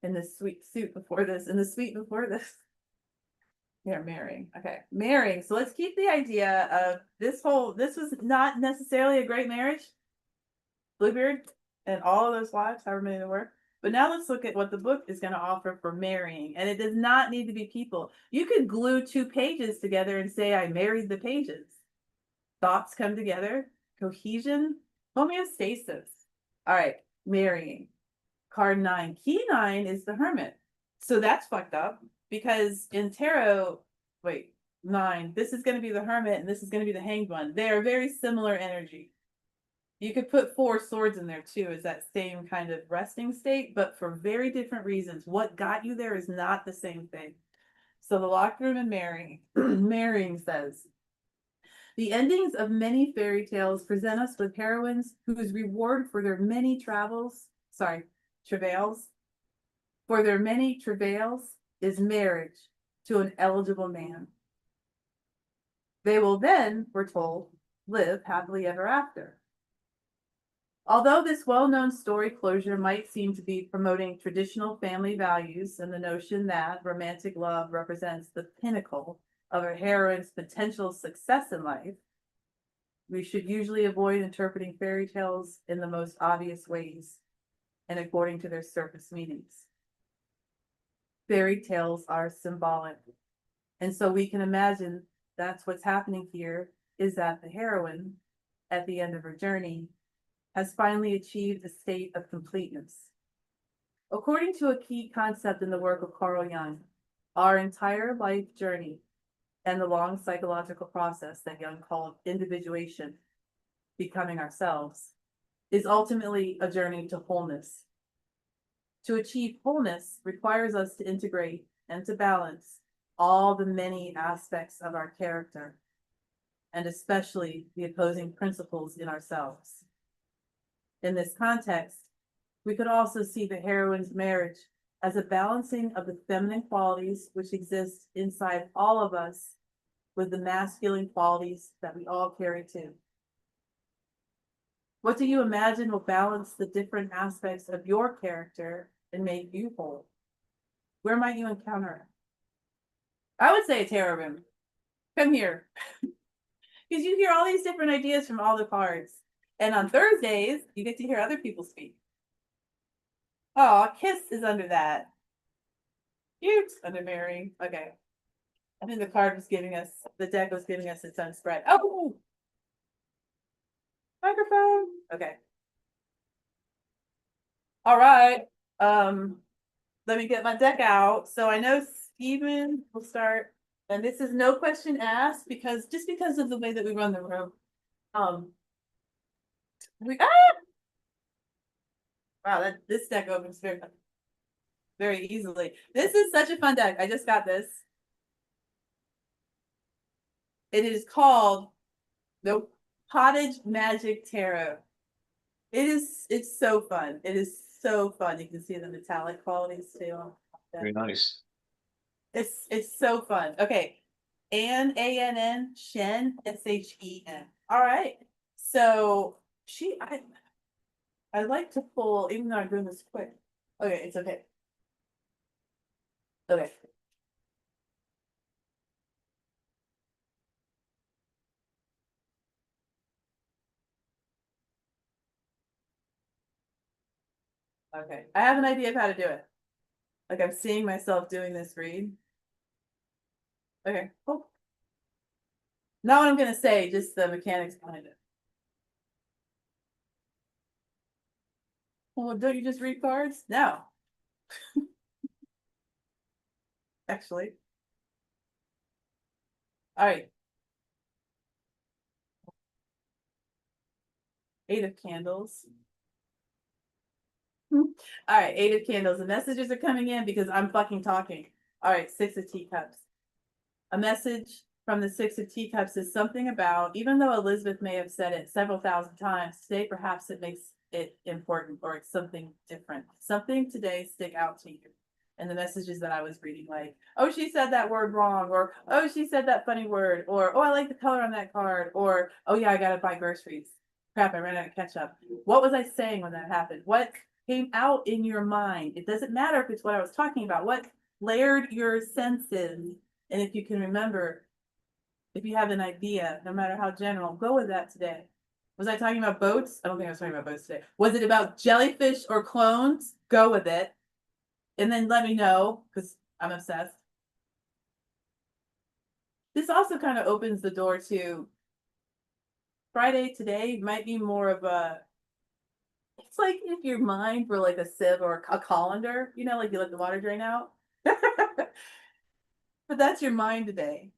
in the sweet suit before this, in the suite before this. Yeah, marrying. Okay, marrying. So let's keep the idea of this was not necessarily a great marriage, Bluebeard, and all of those wives, however many there were. But now let's look at what the book is going to offer for marrying. And it does not need to be people. You could glue 2 pages together and say, I married the pages. Thoughts come together, cohesion, homeostasis. All right, marrying. Card 9. Key 9 is the Hermit. So that's fucked up because in tarot, 9, this is going to be the Hermit and this is going to be the Hanged One. They are very similar energy. You could put 4 swords in there too, as that same kind of resting state, but for very different reasons. What got you there is not the same thing. So the locked room and marrying. Marrying says, the endings of many fairy tales present us with heroines whose reward for their many travails for their many travails is marriage to an eligible man. They will then, we're told, live happily ever after. Although this well-known story closure might seem to be promoting traditional family values and the notion that romantic love represents the pinnacle of a heroine's potential success in life, we should usually avoid interpreting fairy tales in the most obvious ways and according to their surface meanings. Fairy tales are symbolic. And so we can imagine that's what's happening here, is that the heroine, at the end of her journey, has finally achieved a state of completeness. According to a key concept in the work of Carl Jung, our entire life journey and the long psychological process that Jung called individuation, becoming ourselves, is ultimately a journey to wholeness. To achieve wholeness requires us to integrate and to balance all the many aspects of our character, and especially the opposing principles in ourselves. In this context, we could also see the heroine's marriage as a balancing of the feminine qualities which exist inside all of us with the masculine qualities that we all carry too. What do you imagine will balance the different aspects of your character and make you whole? Where might you encounter it? I would say a tarot room. Come here. Because you hear all these different ideas from all the cards. And on Thursdays, you get to hear other people speak. Oh, Kiss is under that. Cute. Under Mary. Okay. I think the deck was giving us its own spread. Oh! Microphone. Okay. All right. Let me get my deck out. So I know Stephen will start, and this is no question asked because of the way that we run the room. Wow, this deck opens very easily. This is such a fun deck. I just got this. It is called the Cottage Magic Tarot. It's so fun. It is so fun. You can see the metallic qualities too. Very nice. It's so fun. Okay. Ann, Shen, Shen. All right. So I like to pull, even though I'm doing this quick. Okay, it's okay. Okay. Okay. I have an idea of how to do it. Like I'm seeing myself doing this read. Okay, cool. Not what I'm gonna say, just the mechanics behind it. Well, don't you just read cards? No. Actually. All right. 8 of Candles. All right, 8 of Candles. The messages are coming in because I'm fucking talking. All right, 6 of Teacups. A message from the 6 of Teacups is something about, even though Elizabeth may have said it several thousand times, today perhaps it makes it important, or it's something different. Something today stick out to you. And the messages that I was reading, like, oh, she said that word wrong, or oh, she said that funny word, or oh, I like the color on that card, or oh yeah, I gotta buy groceries. Crap, I ran out of ketchup. What was I saying when that happened? What came out in your mind? It doesn't matter if it's what I was talking about. What layered your senses? And if you can remember, if you have an idea, no matter how general, go with that today. Was I talking about boats? I don't think I was talking about boats today. Was it about jellyfish or clones? Go with it. And then let me know, because I'm obsessed. This also kind of opens the door to Friday today might be more of a, it's like if your mind were like a sieve or a colander, you know, like you let the water drain out. But that's your mind today.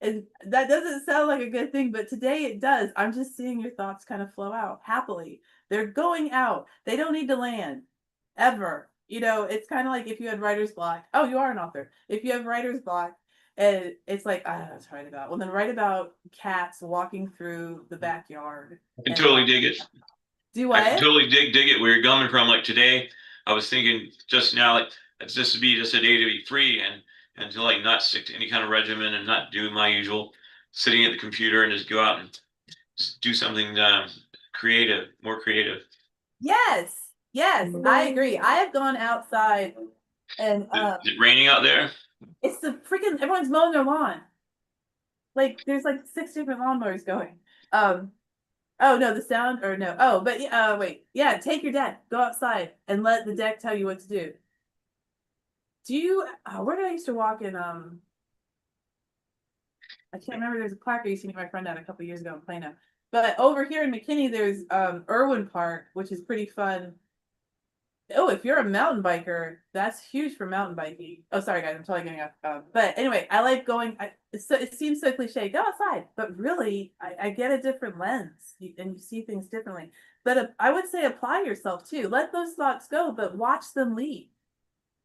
And that doesn't sound like a good thing, but today it does. I'm just seeing your thoughts kind of flow out happily. They're going out. They don't need to land ever. You know, it's kind of like if you had writer's block. Oh, you are an author. If you have writer's block and it's like, I don't know what to write about. Well, then write about cats walking through the backyard. I can And totally dig it. do I can what? totally dig it where you're coming from. Like today, I was thinking just now, like it's just to be just a day to be free and to like not stick to any kind of regimen and not do my usual sitting at the computer and just go out and just do something creative, more creative. Yes. Yes, I agree. I have gone outside and Is it raining out there? it's the freaking everyone's mowing their lawn. Like there's like 6 different lawnmowers going. Um, oh no, the sound or no. Oh, but wait. Yeah, take your deck, go outside and let the deck tell you what to do. Do you where did I used to walk in I can't remember, there's a park I used to meet my friend at a couple years ago in Plano. But over here in McKinney, there's Irwin Park, which is pretty fun. Oh, if you're a mountain biker, that's huge for mountain biking. Oh, sorry guys, I'm totally getting off. But anyway, I like going. It seems so cliche. Go outside, but really, I get a different lens, and you see things differently. But I would say apply yourself too. Let those thoughts go, but watch them leave.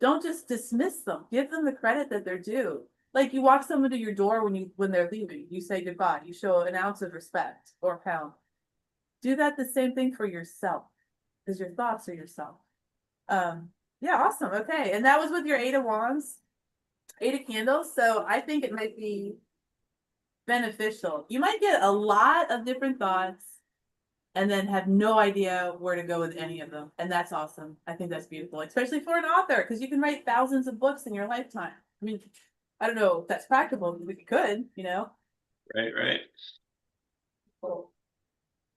Don't just dismiss them. Give them the credit that they're due. Like you walk someone to your door when they're leaving, you say goodbye. You show an ounce of respect or a pound. Do that the same thing for yourself, because your thoughts are yourself. Yeah, awesome. Okay. And that was with your 8 of Wands, 8 of Candles. So I think it might be beneficial. You might get a lot of different thoughts and then have no idea where to go with any of them. And that's awesome. I think that's beautiful, especially for an author, because you can write thousands of books in your lifetime. I mean, I don't know if that's practical. We could, you know. Right, right. Cool.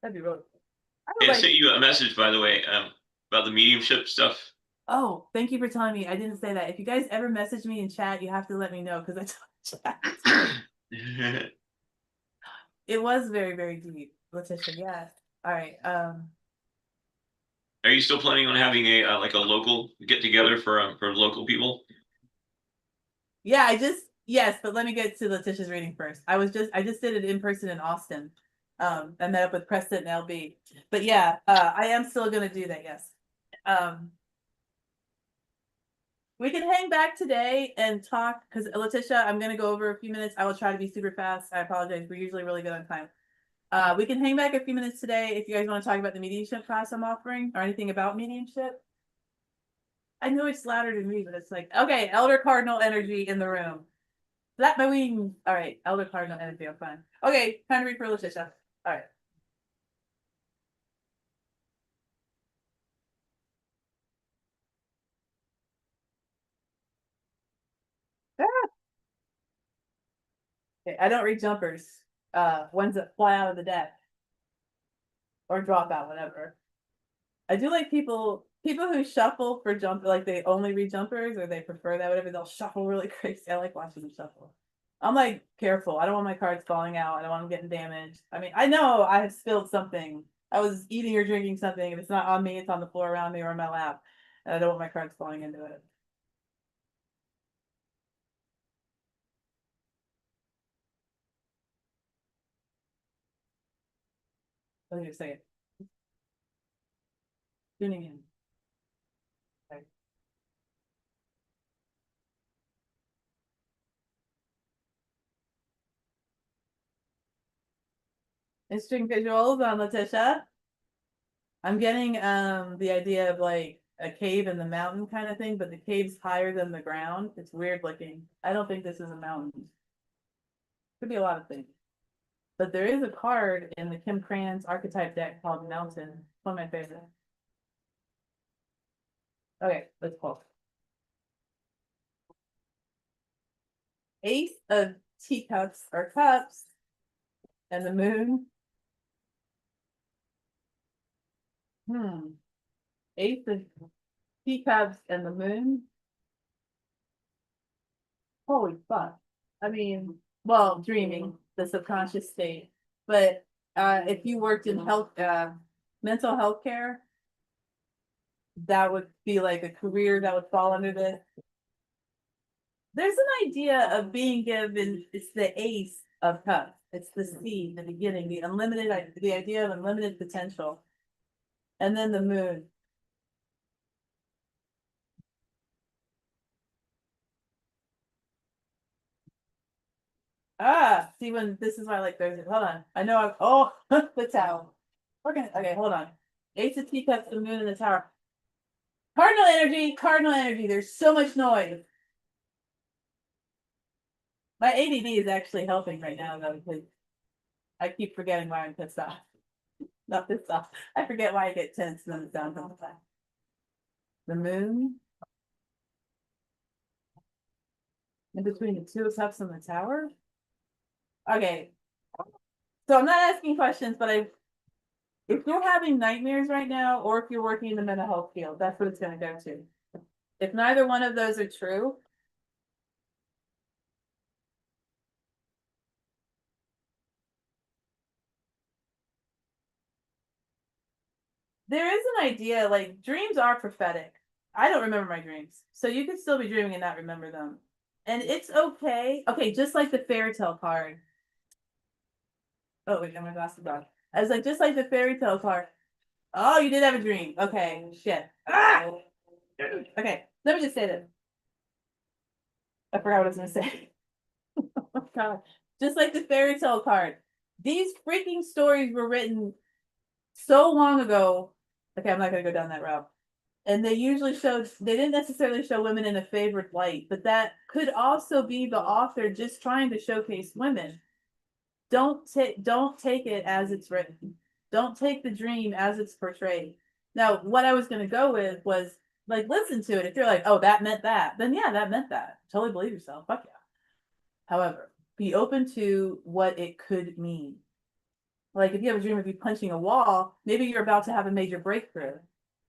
That'd be really cool. I would Hey, I like, sent you a message, by the way, about the mediumship stuff. oh, thank you for telling me. I didn't say that. If you guys ever message me in chat, you have to let me know because I told chat. It was very, very deep, Letitia. Yes. All right. Are you still planning on having a like a local get together for local people? Yeah, yes, but let me get to Letitia's reading first. I just did it in person in Austin. I met up with Preston and LB. But yeah, I am still gonna do that, yes. Um, we can hang back today and talk because Letitia, I'm gonna go over a few minutes. I will try to be super fast. I apologize. We're usually really good on time. We can hang back a few minutes today if you guys want to talk about the mediumship class I'm offering or anything about mediumship. I know it's louder than me, but it's like, okay, Elder Cardinal energy in the room. Flap my wings. All right, Elder Cardinal energy, I'm fine. Okay, time to read for Letitia. All right. Ah, okay, I don't read jumpers. Ones that fly out of the deck or drop out, whatever. I do like people who shuffle for jump, like they only read jumpers or they prefer that, whatever. They'll shuffle really crazy. I like watching them shuffle. I'm like careful. I don't want my cards falling out. I don't want them getting damaged. I mean, I know I have spilled something. I was eating or drinking something. If it's not on me, it's on the floor around me or on my lap. And I don't want my cards falling into it. What did you say? tuning in. Okay. Interesting visuals on Letitia. I'm getting the idea of like a cave in the mountain kind of thing, but the cave's higher than the ground. It's weird looking. I don't think this is a mountain. Could be a lot of things. But there is a card in the Kim Cran's archetype deck called Mountain. It's one of my favorites. Okay, let's pull. Ace of teacups or cups and the moon. Ace of teacups and the moon. Holy fuck. I mean, well, dreaming, the subconscious state. But if you worked in health, mental health care, that would be like a career that would fall under this. There's an idea of being given, it's the ace of cups. It's the seed, the beginning, the unlimited, the idea of unlimited potential. And then the moon. Ah, see when this is why I like Thursday. Hold on. I know I'm, oh, the tower. Okay, hold on. Ace of teacups, the moon, and the tower. Cardinal energy, cardinal energy. There's so much noise. My ADD is actually helping right now though, because I keep forgetting why I'm pissed off. Not pissed off. I forget why I get tense and then the sound comes back. The moon. In between the two of cups and the tower. Okay. So I'm not asking questions, but if you're having nightmares right now, or if you're working in the mental health field, that's what it's gonna go to. If neither one of those are true, there is an idea, like dreams are prophetic. I don't remember my dreams. So you could still be dreaming and not remember them. And it's okay. Okay, just like the fairy tale card. Oh, wait, I'm my glasses on. I was like, just like the fairy tale card. Oh, you did have a dream. Okay, shit. Ah! Okay, let me just say this. I forgot what I was gonna say. Oh, God. Just like the fairy tale card. These freaking stories were written so long ago. Okay, I'm not gonna go down that route. And they usually showed, they didn't necessarily show women in a favored light, but that could also be the author just trying to showcase women. Don't take it as it's written. Don't take the dream as it's portrayed. Now, what I was going to go with was like, listen to it. If you're like, oh, that meant that, then yeah, that meant that. Totally believe yourself. Fuck yeah. However, be open to what it could mean. Like if you have a dream of you punching a wall, maybe you're about to have a major breakthrough,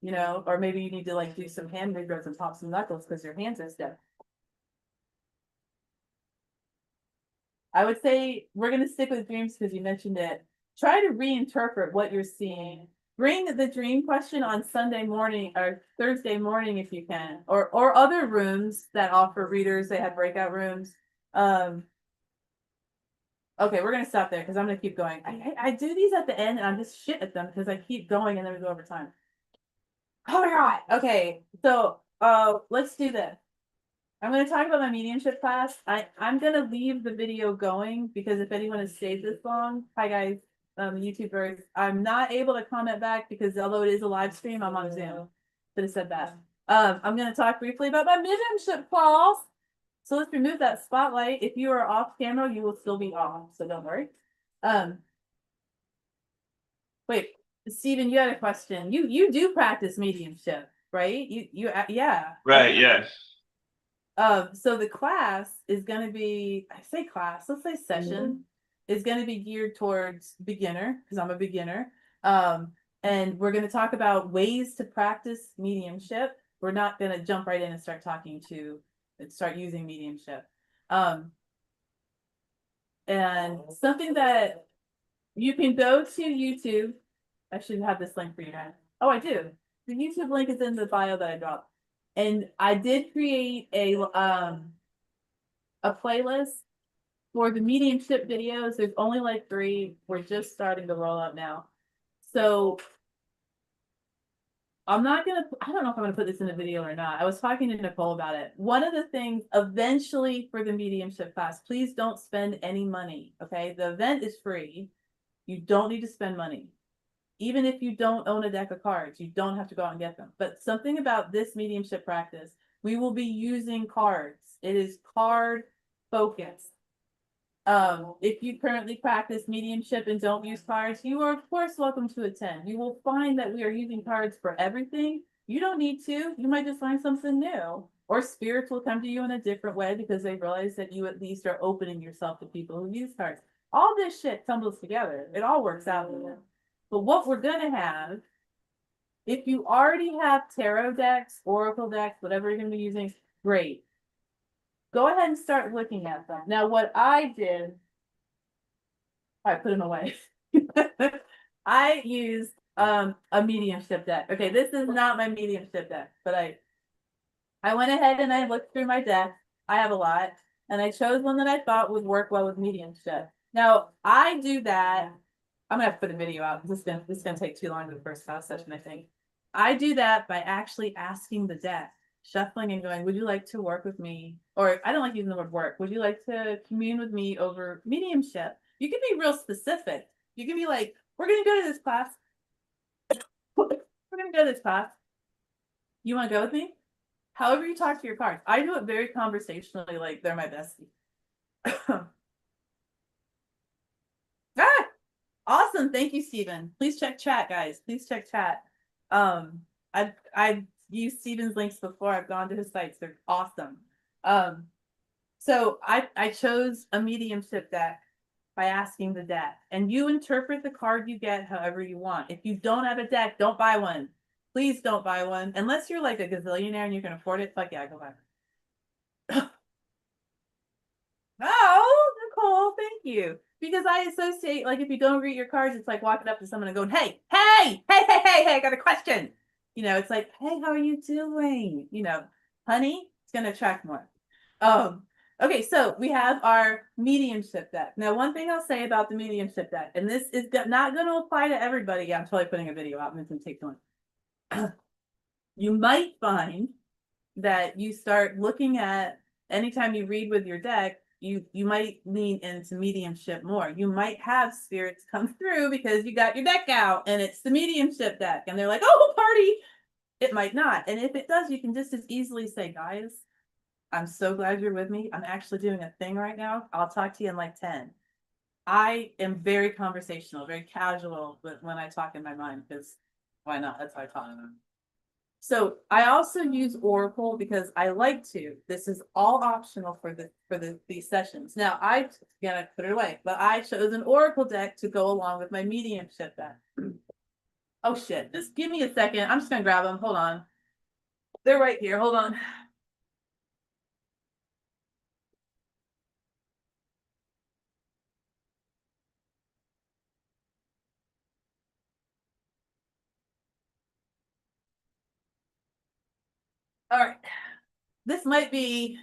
you know, or maybe you need to like do some hand movements and pop some knuckles because your hands are stiff. I would say we're going to stick with dreams because you mentioned it. Try to reinterpret what you're seeing. Bring the dream question on Sunday morning or Thursday morning if you can, or other rooms that offer readers. They have breakout rooms. Okay, we're gonna stop there because I'm gonna keep going. I do these at the end and I'm just shit at them because I keep going and then we go over time. Oh my god. Okay, so let's do this. I'm going to talk about my mediumship class. I'm going to leave the video going because if anyone has stayed this long, hi guys, YouTubers, I'm not able to comment back because although it is a live stream, I'm on Zoom. Should have said that. I'm going to talk briefly about my mediumship class. So let's remove that spotlight. If you are off camera, you will still be off, so don't worry. Wait, Stephen, you had a question. You do practice mediumship, right? Yeah. Right, yeah. So the class is going to be, I say class, let's say session, is going to be geared towards beginner, because I'm a beginner. And we're going to talk about ways to practice mediumship. We're not going to jump right in and start using mediumship. And something that you can go to YouTube. I should have this link for you guys. Oh, I do. The YouTube link is in the bio that I dropped. And I did create a playlist for the mediumship videos. There's only like 3. We're just starting to roll out now. So I'm not gonna, I don't know if I'm gonna put this in a video or not. I was talking to Nicole about it. One of the things eventually for the mediumship class, please don't spend any money. Okay. The event is free. You don't need to spend money. Even if you don't own a deck of cards, you don't have to go out and get them. But something about this mediumship practice, we will be using cards. It is card focused. If you currently practice mediumship and don't use cards, you are of course welcome to attend. You will find that we are using cards for everything. You don't need to. You might just find something new. Or spirits will come to you in a different way because they realize that you at least are opening yourself to people who use cards. All this shit tumbles together. It all works out in the end. But what we're gonna have, if you already have tarot decks, oracle decks, whatever you're gonna be using, great. Go ahead and start looking at them. Now, what I did, I put them away. I used a mediumship deck. Okay, this is not my mediumship deck, but I went ahead and I looked through my deck. I have a lot, and I chose one that I thought would work well with mediumship. Now, I do that. I'm gonna have to put a video out. This is gonna take too long for the first class session, I think. I do that by actually asking the deck, shuffling and going, would you like to work with me? Or I don't like using the word work. Would you like to commune with me over mediumship? You can be real specific. You can be like, we're gonna go to this class. We're gonna go to this class. You wanna go with me? However you talk to your cards. I do it very conversationally, like they're my bestie. Ah, awesome. Thank you, Stephen. Please check chat, guys. Please check chat. I've used Stephen's links before. I've gone to his sites. They're awesome. So I chose a mediumship deck by asking the deck, and you interpret the card you get however you want. If you don't have a deck, don't buy one. Please don't buy one unless you're like a gazillionaire and you can afford it. Fuck yeah, go buy it. Oh, Nicole, thank you. Because I associate, like, if you don't read your cards, it's like walking up to someone and going, hey, hey, hey, hey, hey, hey, I got a question. You know, it's like, hey, how are you doing? You know, honey, it's going to attract more. Okay, so we have our mediumship deck. Now, one thing I'll say about the mediumship deck, and this is not going to apply to everybody. Yeah, I'm totally putting a video out. I'm going to take one. You might find that you start looking at anytime you read with your deck, you might lean into mediumship more. You might have spirits come through because you got your deck out and it's the mediumship deck and they're like, oh, party. It might not. And if it does, you can just as easily say, guys, I'm so glad you're with me. I'm actually doing a thing right now. I'll talk to you in like 10. I am very conversational, very casual when I talk in my mind because why not? That's how I talk. So I also use Oracle because I like to. This is all optional for these sessions. Now I gonna put it away, but I chose an Oracle deck to go along with my mediumship deck. Oh shit! Just give me a second. I'm just gonna grab them. Hold on. They're right here. Hold on. All right. This might be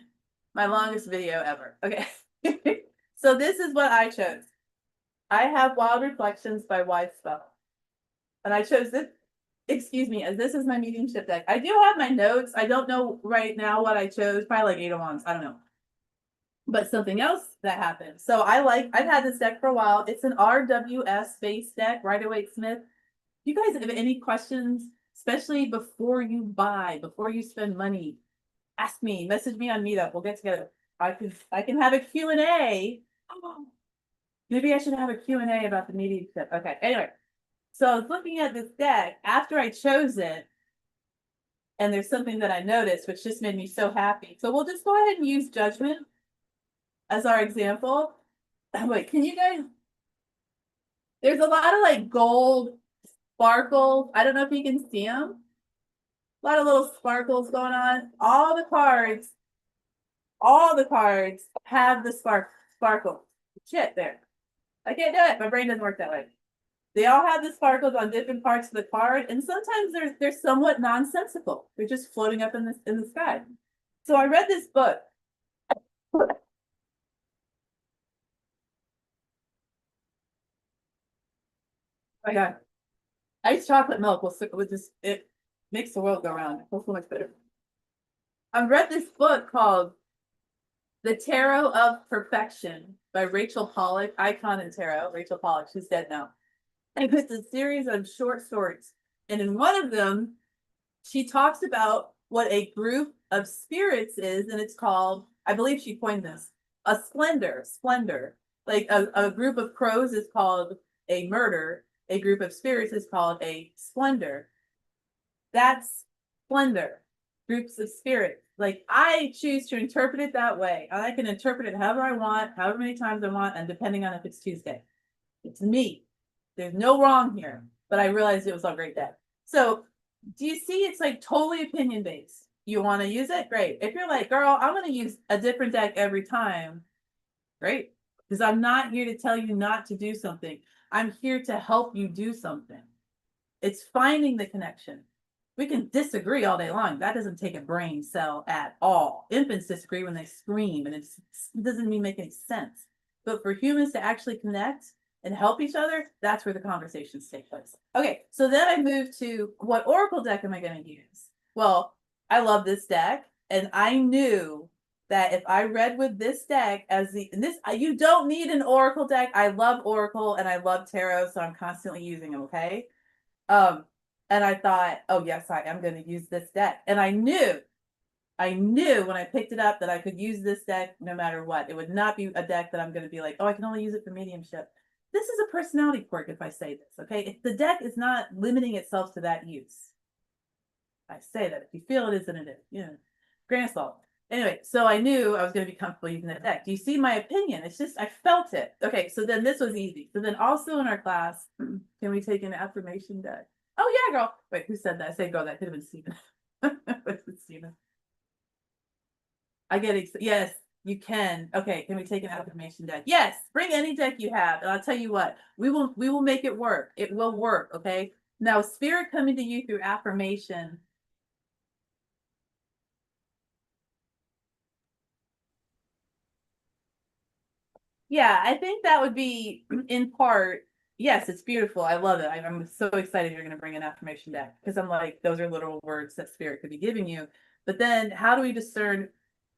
my longest video ever. Okay. So this is what I chose. I have Wild Reflections by Wise Spell. And I chose this, excuse me, as this is my mediumship deck. I do have my notes. I don't know right now what I chose. Probably like 8 of Wands. I don't know. But something else that happened. So I've had this deck for a while. It's an RWS base deck, Rider-Waite-Smith. You guys have any questions, especially before you buy, before you spend money, ask me, message me on Meetup. We'll get together. I can have a Q&A. Maybe I should have a Q&A about the mediumship. Okay, anyway. So I was looking at this deck after I chose it, and there's something that I noticed, which just made me so happy. So we'll just go ahead and use Judgment as our example. Wait, can you guys? There's a lot of like gold sparkles. I don't know if you can see them. A lot of little sparkles going on. All the cards have the sparkle. Shit, there. I can't do it. My brain doesn't work that way. They all have the sparkles on different parts of the card, and sometimes they're somewhat nonsensical. They're just floating up in the sky. So I read this book. I got iced chocolate milk with just it. Makes the world go round. Feels so much better. I've read this book called The Tarot of Perfection by Rachel Pollack, icon in tarot. Rachel Pollack, she's dead now. And it's a series of short stories. And in one of them, she talks about what a group of spirits is, and it's called, I believe she coined this, a splendor. Splendor. Like a group of crows is called a murder, a group of spirits is called a splendor. That's splendor. Groups of spirits. Like I choose to interpret it that way. And I can interpret it however I want, however many times I want, and depending on if it's Tuesday. It's me. There's no wrong here. But I realized it was a great day. So do you see it's like totally opinion based? You want to use it? Great. If you're like, girl, I'm going to use a different deck every time, great. Because I'm not here to tell you not to do something. I'm here to help you do something. It's finding the connection. We can disagree all day long. That doesn't take a brain cell at all. Infants disagree when they scream, and it doesn't even make any sense. But for humans to actually connect and help each other, that's where the conversations take place. Okay, so then I moved to what oracle deck am I going to use? Well, I love this deck, and I knew that if I read with this deck as you don't need an oracle deck. I love oracle and I love tarot, so I'm constantly using them. Okay. And I thought, oh yes, I am going to use this deck. And I knew when I picked it up that I could use this deck no matter what. It would not be a deck that I'm going to be like, oh, I can only use it for mediumship. This is a personality quirk if I say this, okay? If the deck is not limiting itself to that use. I say that. If you feel it isn't, it is. You know, grain of salt. Anyway, so I knew I was going to be comfortable using that deck. Do you see my opinion? It's just, I felt it. Okay, so then this was easy. So then also in our class, can we take an affirmation deck? Oh yeah, girl. Wait, who said that? I say girl, that could have been Stephen. Stephen. I get it. Yes, you can. Okay, can we take an affirmation deck? Yes, bring any deck you have, and I'll tell you what, we will make it work. It will work. Okay. Now, spirit coming to you through affirmation. Yeah, I think that would be in part. Yes, it's beautiful. I love it. I'm so excited you're going to bring an affirmation deck because I'm like, those are literal words that spirit could be giving you. But then how do we discern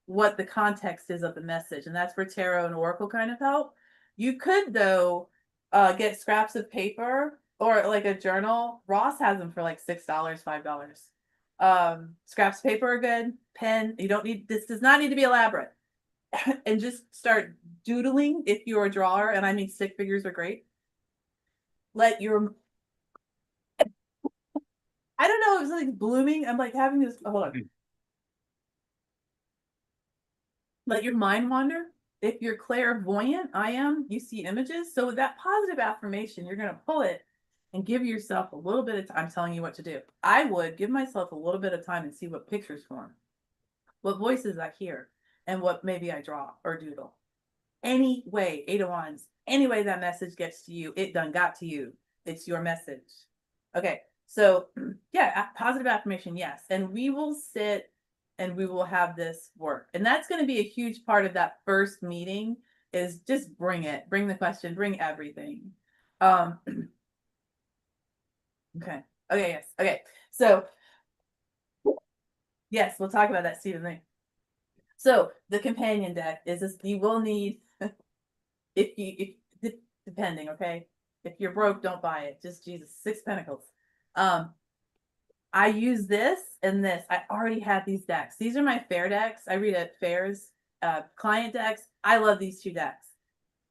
what the context is of the message? And that's where tarot and oracle kind of help. You could, though, get scraps of paper or like a journal. Ross has them for like $6, $5. Scraps of paper are good. Pen. You don't need, this does not need to be elaborate. And just start doodling if you're a drawer, and I mean stick figures are great. Let your I don't know, it was like blooming. I'm like having this hold on. Let your mind wander. If you're clairvoyant, I am, you see images. So with that positive affirmation, you're gonna pull it and give yourself a little bit of time. I'm telling you what to do. I would give myself a little bit of time and see what pictures form, what voices I hear, and what maybe I draw or doodle. Any way, Eight of Wands, any way that message gets to you, it done got to you. It's your message. Okay, so yeah, positive affirmation, yes. And we will sit and we will have this work. And that's going to be a huge part of that first meeting is just bring it, bring the question, bring everything. Okay, okay, yes, okay. So yes, we'll talk about that Stephen thing. So the companion deck is this, you will need if depending, okay, if you're broke, don't buy it. Just Jesus, 6 Pentacles. I use this and this. I already have these decks. These are my fair decks. I read at fairs, client decks. I love these 2 decks.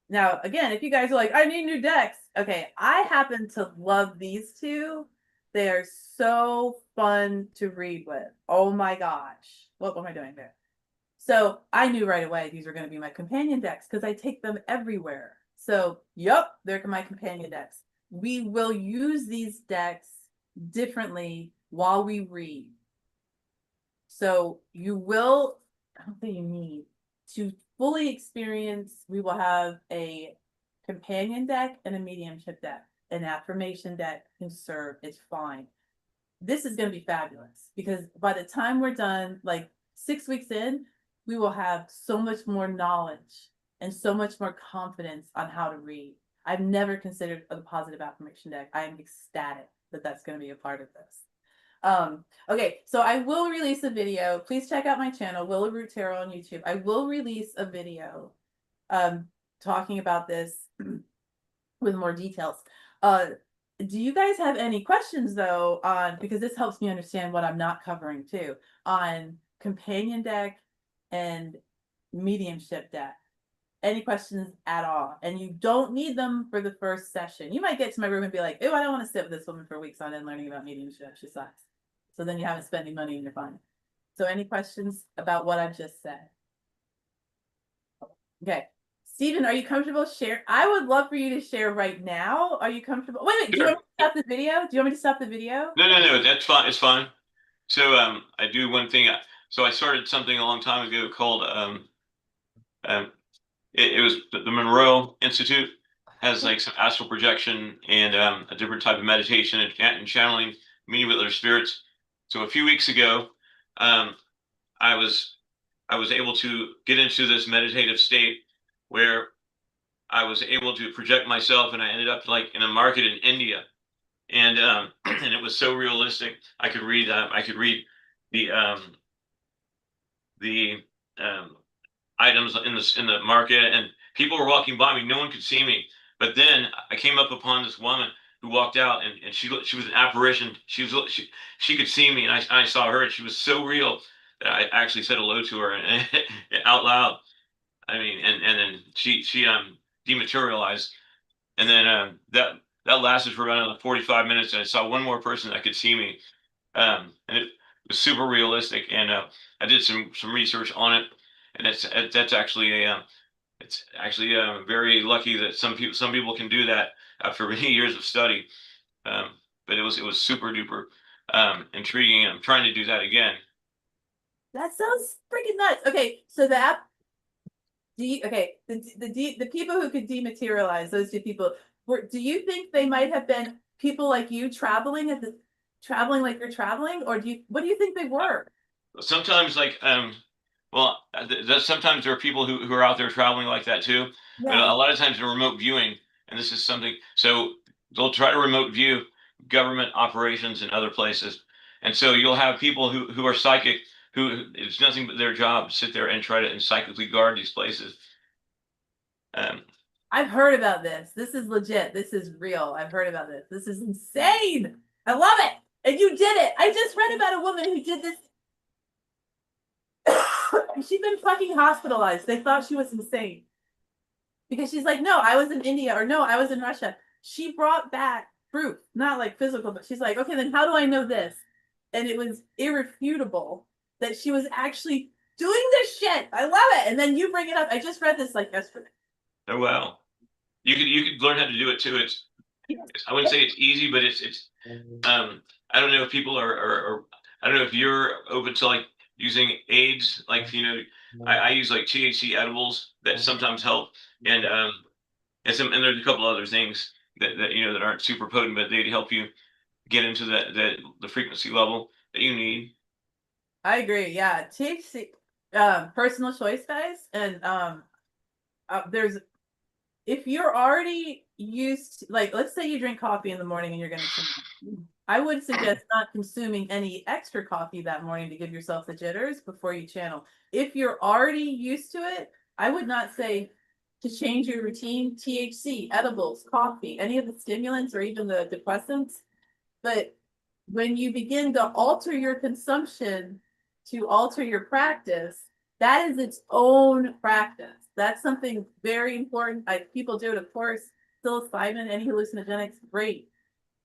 Now, again, if you guys are like, I need new decks. Okay, I happen to love these 2. They are so fun to read with. Oh my gosh. What am I doing there? So I knew right away these were going to be my companion decks because I take them everywhere. So, yep, they're my companion decks. We will use these decks differently while we read. So you will, I don't think you need to fully experience, we will have a companion deck and a mediumship deck. An affirmation deck can serve, it's fine. This is going to be fabulous because by the time we're done, like 6 weeks in, we will have so much more knowledge and so much more confidence on how to read. I've never considered a positive affirmation deck. I am ecstatic that that's going to be a part of this. Okay, so I will release a video. Please check out my channel, Willow Root Tarot on YouTube. I will release a video talking about this with more details. Do you guys have any questions though on, because this helps me understand what I'm not covering too, on companion deck and mediumship deck? Any questions at all? And you don't need them for the first session. You might get to my room and be like, oh, I don't want to sit with this woman for weeks on end learning about mediumship. She sucks. So then you haven't spent any money and you're fine. So any questions about what I've just said? Okay. Stephen, are you comfortable sharing? I would love for you to share right now. Are you comfortable? Wait, do you Sure. want me to stop the video? Do you want me to stop the video? No, that's fine. It's fine. So I do one thing. So I started something a long time ago called um it was the Monroe Institute has like some astral projection and a different type of meditation and channeling, meeting with other spirits. So a few weeks ago, um, I was I was able to get into this meditative state where I was able to project myself, and I ended up like in a market in India, and and it was so realistic. I could read the um, the items in the market, and people were walking by me. No one could see me. But then I came up upon this woman who walked out, and she was an apparition. She could see me, and I saw her, and she was so real that I actually said hello to her and, out loud. I mean, and then she dematerialized, and then that lasted for around another 45 minutes, and I saw one more person that could see me, and it was super realistic, and I did some research on it, and that's actually a it's actually very lucky that some people can do that after many years of study. Um, but it was super duper intriguing, and I'm trying to do that again. That sounds freaking nuts. Okay, so the app, okay, the people who could dematerialize, those two people, do you think they might have been people like you traveling like you're traveling, or what do you think they were? Sometimes like well sometimes there are people who are out there traveling like that too, but Yeah, a lot of times in remote viewing, and this is something, so they'll try to remote view government operations in other places, and so you'll have people who are psychic, who it's nothing but their job to sit there and try to and psychically guard these places. um, I've heard about this. This is legit. This is real. I've heard about this. This is insane. I love it. And you did it. I just read about a woman who did this. She'd been fucking hospitalized. They thought she was insane because she's like, no, I was in India, or no, I was in Russia. She brought back proof, not like physical, but she's like, okay, then how do I know this? And it was irrefutable that she was actually doing this shit. I love it. And then you bring it up. I just read this like yesterday. oh wow, you could learn how to do it too. I wouldn't say it's easy, but it's I don't know if people are I don't know if you're open to like using aids, like I use like THC edibles that sometimes help, and and there's a couple other things that aren't super potent, but they help you get into the frequency level that you need. I agree. Yeah. THC, personal choice, guys. And there's, if you're already used to, like, let's say you drink coffee in the morning and you're going to, I would suggest not consuming any extra coffee that morning to give yourself the jitters before you channel. If you're already used to it, I would not say to change your routine. THC, edibles, coffee, any of the stimulants or even the depressants. But when you begin to alter your consumption to alter your practice, that is its own practice. That's something very important. People do it, of course. Psilocybin, any hallucinogenics, great.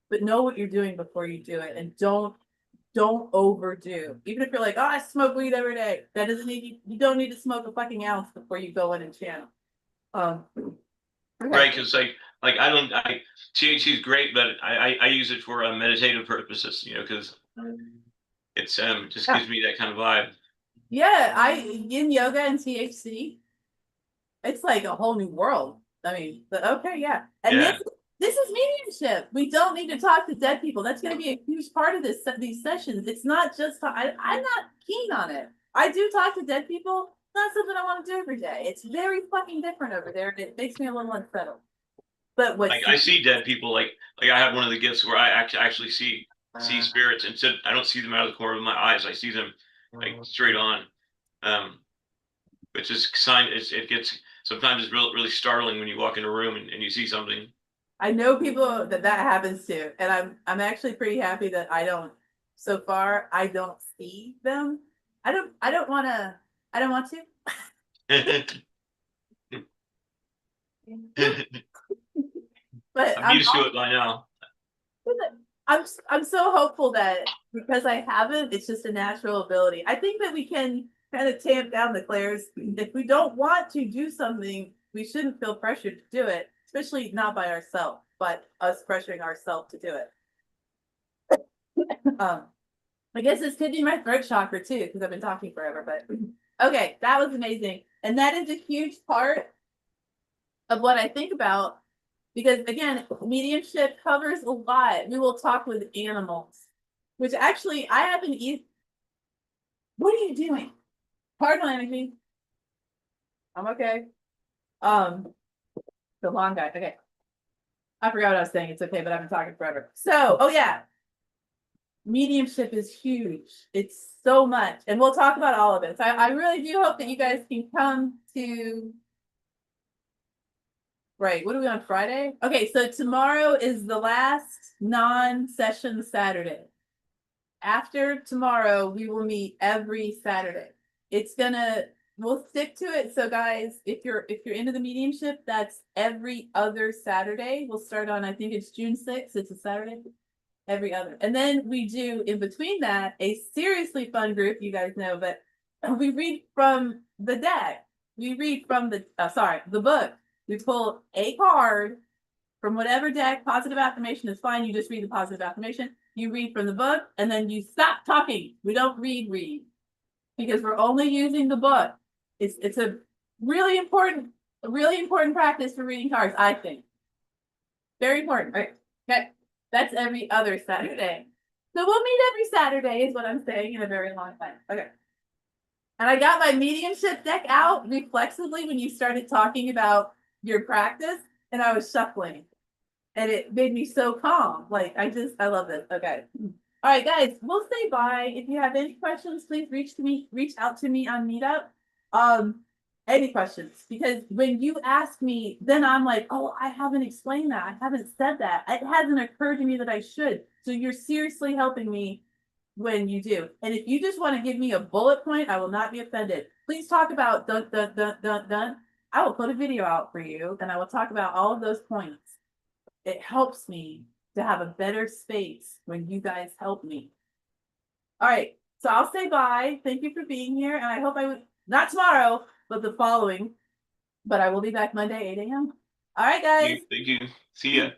But know what you're doing before you do it, and don't overdo. Even if you're like, oh, I smoke weed every day, that doesn't need you don't need to smoke a fucking ounce before you go in and channel. Okay. Right, because like I don't I THC is great, but I use it for meditative purposes, because it's just gives me that kind of vibe. Yeah, I in yoga and THC, it's like a whole new world. I mean, but okay, yeah. And Yeah. this is mediumship. We don't need to talk to dead people. That's going to be a huge part of these sessions. It's not just I'm not keen on it. I do talk to dead people. It's not something I want to do every day. It's very fucking different over there, and it makes me a little unsettled. But Like I see dead people, like I have one of the gifts where I actually see see spirits, and I don't see them out of the corner of my eyes. I see them like straight on. Which is sign it gets sometimes it's really startling when you walk in a room and you see something. I know people that happens to, and I'm actually pretty happy that I don't. So far, I don't see them. I don't want to. I don't want to. But I'm used to it by now. I'm so hopeful that because I haven't, it's just a natural ability. I think that we can kind of tamp down the glares. If we don't want to do something, we shouldn't feel pressured to do it, especially not by ourselves, but us pressuring ourselves to do it. I guess this could be my throat chakra too, because I've been talking forever, but okay, that was amazing. And that is a huge part of what I think about because again, mediumship covers a lot. We will talk with animals, which actually I haven't even. What are you doing? Pardon me. I'm okay. The long guy. Okay. I forgot what I was saying. It's okay, but I've been talking forever. So, oh yeah. Mediumship is huge. It's so much. And we'll talk about all of it. So I really do hope that you guys can come to. Right. What are we on Friday? Okay, so tomorrow is the last non-session Saturday. After tomorrow, we will meet every Saturday. We'll stick to it. So guys, if you're into the mediumship, that's every other Saturday. We'll start on, I think it's June 6th. It's a Saturday. Every other. And then we do in between that a seriously fun group, you guys know, but we read from the deck. We read from the book. We pull a card from whatever deck. Positive affirmation is fine. You just read the positive affirmation. You read from the book and then you stop talking. We don't read because we're only using the book. It's a really important practice for reading cards, I think. Very important. All right. Okay. That's every other Saturday. So we'll meet every Saturday is what I'm saying in a very long time. Okay. And I got my mediumship deck out reflexively when you started talking about your practice and I was shuffling. And it made me so calm. Like I love this. Okay. All right, guys, we'll say bye. If you have any questions, please reach out to me on Meetup. Any questions? Because when you ask me, then I'm like, oh, I haven't explained that. I haven't said that. It hasn't occurred to me that I should. So you're seriously helping me when you do. And if you just want to give me a bullet point, I will not be offended. Please talk about dun dun dun dun dun. I will put a video out for you and I will talk about all of those points. It helps me to have a better space when you guys help me. All right, so I'll say bye. Thank you for being here. And I hope not tomorrow, but the following. But I will be back Monday, 8 a.m. All right, guys. Thank you. See ya.